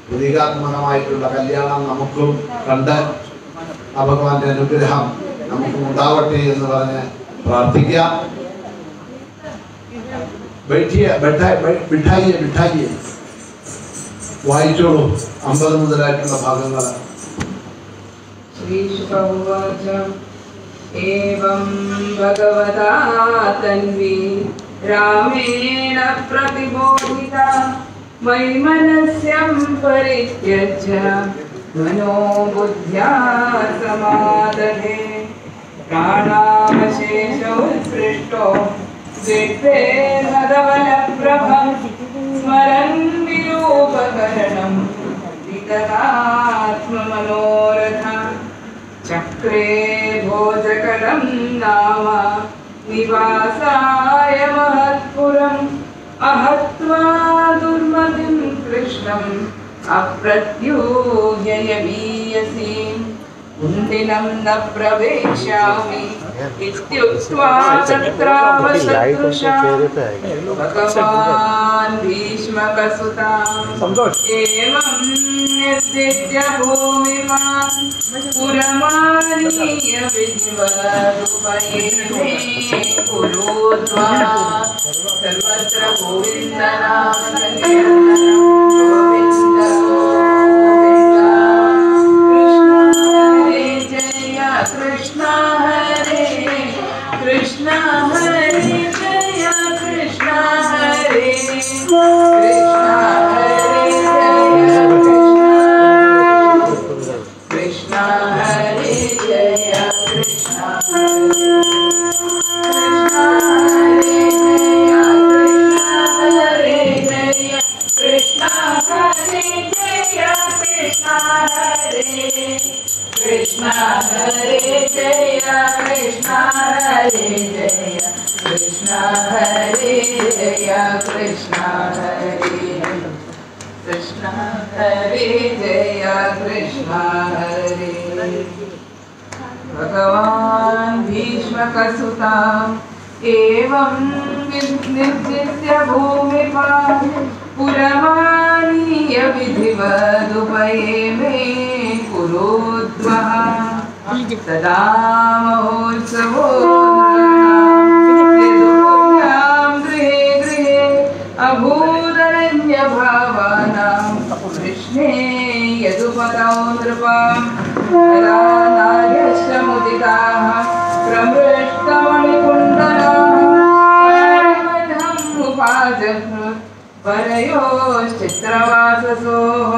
പ്രതീകാത്മകമായിട്ടുള്ള കല്യാണം നമുക്കും കണ്ട് ആ ഭഗവാന്റെ അനുഗ്രഹം നമുക്കും ഉണ്ടാവട്ടെ എന്ന് പറഞ്ഞ് പ്രാർത്ഥിക്കാം. മിഠായി വായിച്ചോളൂ 50 മുതലായിട്ടുള്ള ഭാഗങ്ങൾ. एवं भगवता तन्वी रामेण प्रतिबोधिता वैमनस्यं परित्यज्य मनोबुद्ध्या समादधे प्राणावशेषौ सृष्टो दिव्ये मदवलप्रभं स्मरन् विरूपकरणं विगतात्ममनोरथा चक्रे भोजकलं नाम निवासाय महत्पुरम् अहत्वा दुर्मतिं कृष्णम् अप्रत्यूह्य यवीयसीम् कुन्दिनं न प्रवेक्ष्यामि इत्युक्त्वा तत्रावसत्कृशा भगवान् भीष्मकसुताम् एवं निर्दिद्य भूमिमान् पुरमानीय विधिवदुपयेमे कुरुत्वा सर्वत्र गोविन्दनाम संकीर्तनं गोविन्द कृष्ण हरे कृष्ण हरे जय कृष्ण हरे कृष्ण हरे हरे जय कृष्ण हरे जय कृष्ण हरे जय कृष्ण हरे कृष्ण हरे जय कृष्ण हरे। भगवान् भीष्मकसुता एवं निर्जित्य भूमिपा पुरमानीय विधिवदुपयेमे कुरुद्वः सदा महोत्सवो यदुपुर्यां गृहे गृहे अभूदरण्यभावानां कृष्णे यदुपतौ नृपां तदा नार्यश्चमुदिताः प्रमृष्टमणिकुण्डलाः उपाजघृत् परयोश्चित्रवाससोः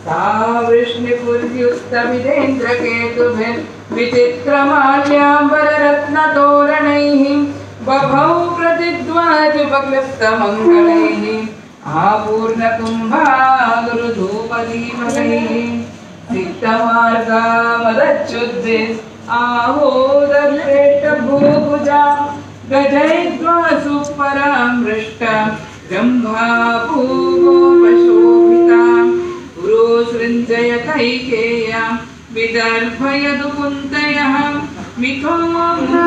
सा वृष्णिपुर्युक्तविधेन्द्रकेतुभिर्विचित्रमाल्याम्बररत्नतोरणैः बभौ प्रतिद्वाजुपक्लिप्तमङ्गलैः आपूर्णकुम्भागुरुधूपदीपकैः सिक्तमार्गामदच्युद्भिः आहोदश्रेष्ठभूभुजा गजैर्द्वा सुपरामृष्टा जम्भापूगोपशोभितां पुरोसृञ्जय कैकेयां विदर्भयदु कुन्तयः मिथो मुखे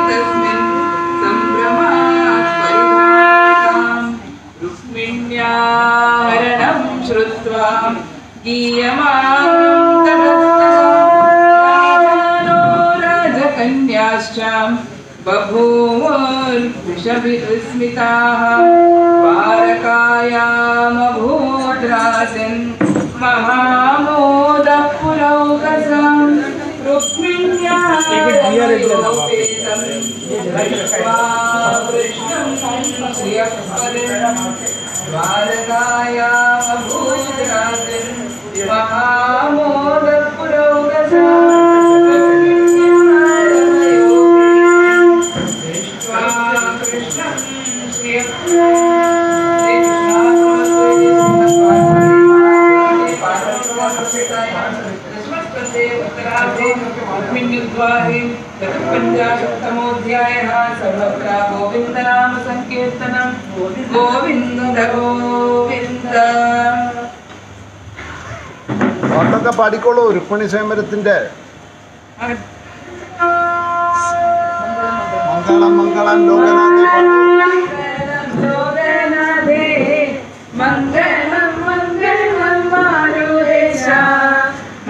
तस्मिन् सम्भ्रमात् परिभाषां रुक्मिण्याहरणं श्रुत्वा गीयमानं तदस्तनो राजकन्याश्च बभूवुर्विषविस्मिताः द्वारकायामभूद्राजन् महामोदः पुलौकसं रुक्मिण्याहरणयोपेतं दृष्ट्वा कृष्णं श्रियःपदं द्वारकायामभूद्राजन् महामोदः पुलौकसं पंचाशत्तमोऽध्यायः सर्वत्र गोविन्दनाम संकीर्तनं गोविन्द गोविन्द। പാട്ടൊക്കെ പാടിക്കോളൂ. രുക്മിണി സ്വയംവരത്തിന്റെ മംഗളം മംഗളം ലോകനാഥേ മംഗളം മംഗളം മാരുദേശ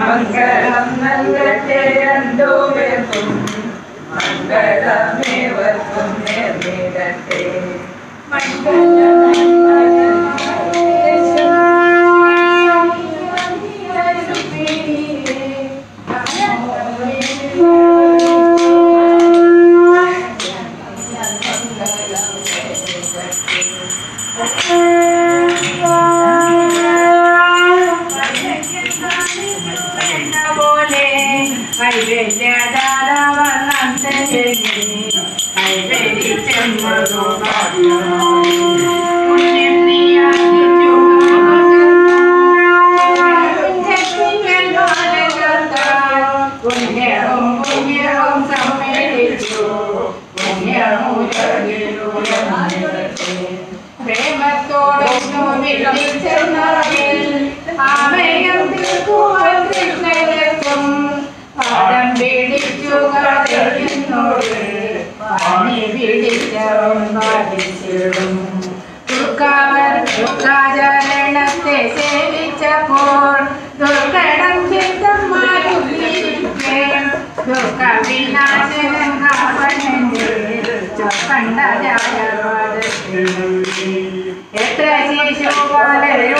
മംഗളം നൽകട്ടെ രണ്ടോവർക്കും മംഗളമേവർക്കും നേർന്നിടട്ടെ മംഗളം ദുർഗാചരണത്തെ സേവിച്ചപ്പോൾ ദുർഘടം ദുർഗവിനാശനം എത്ര ശിശുപാലയോ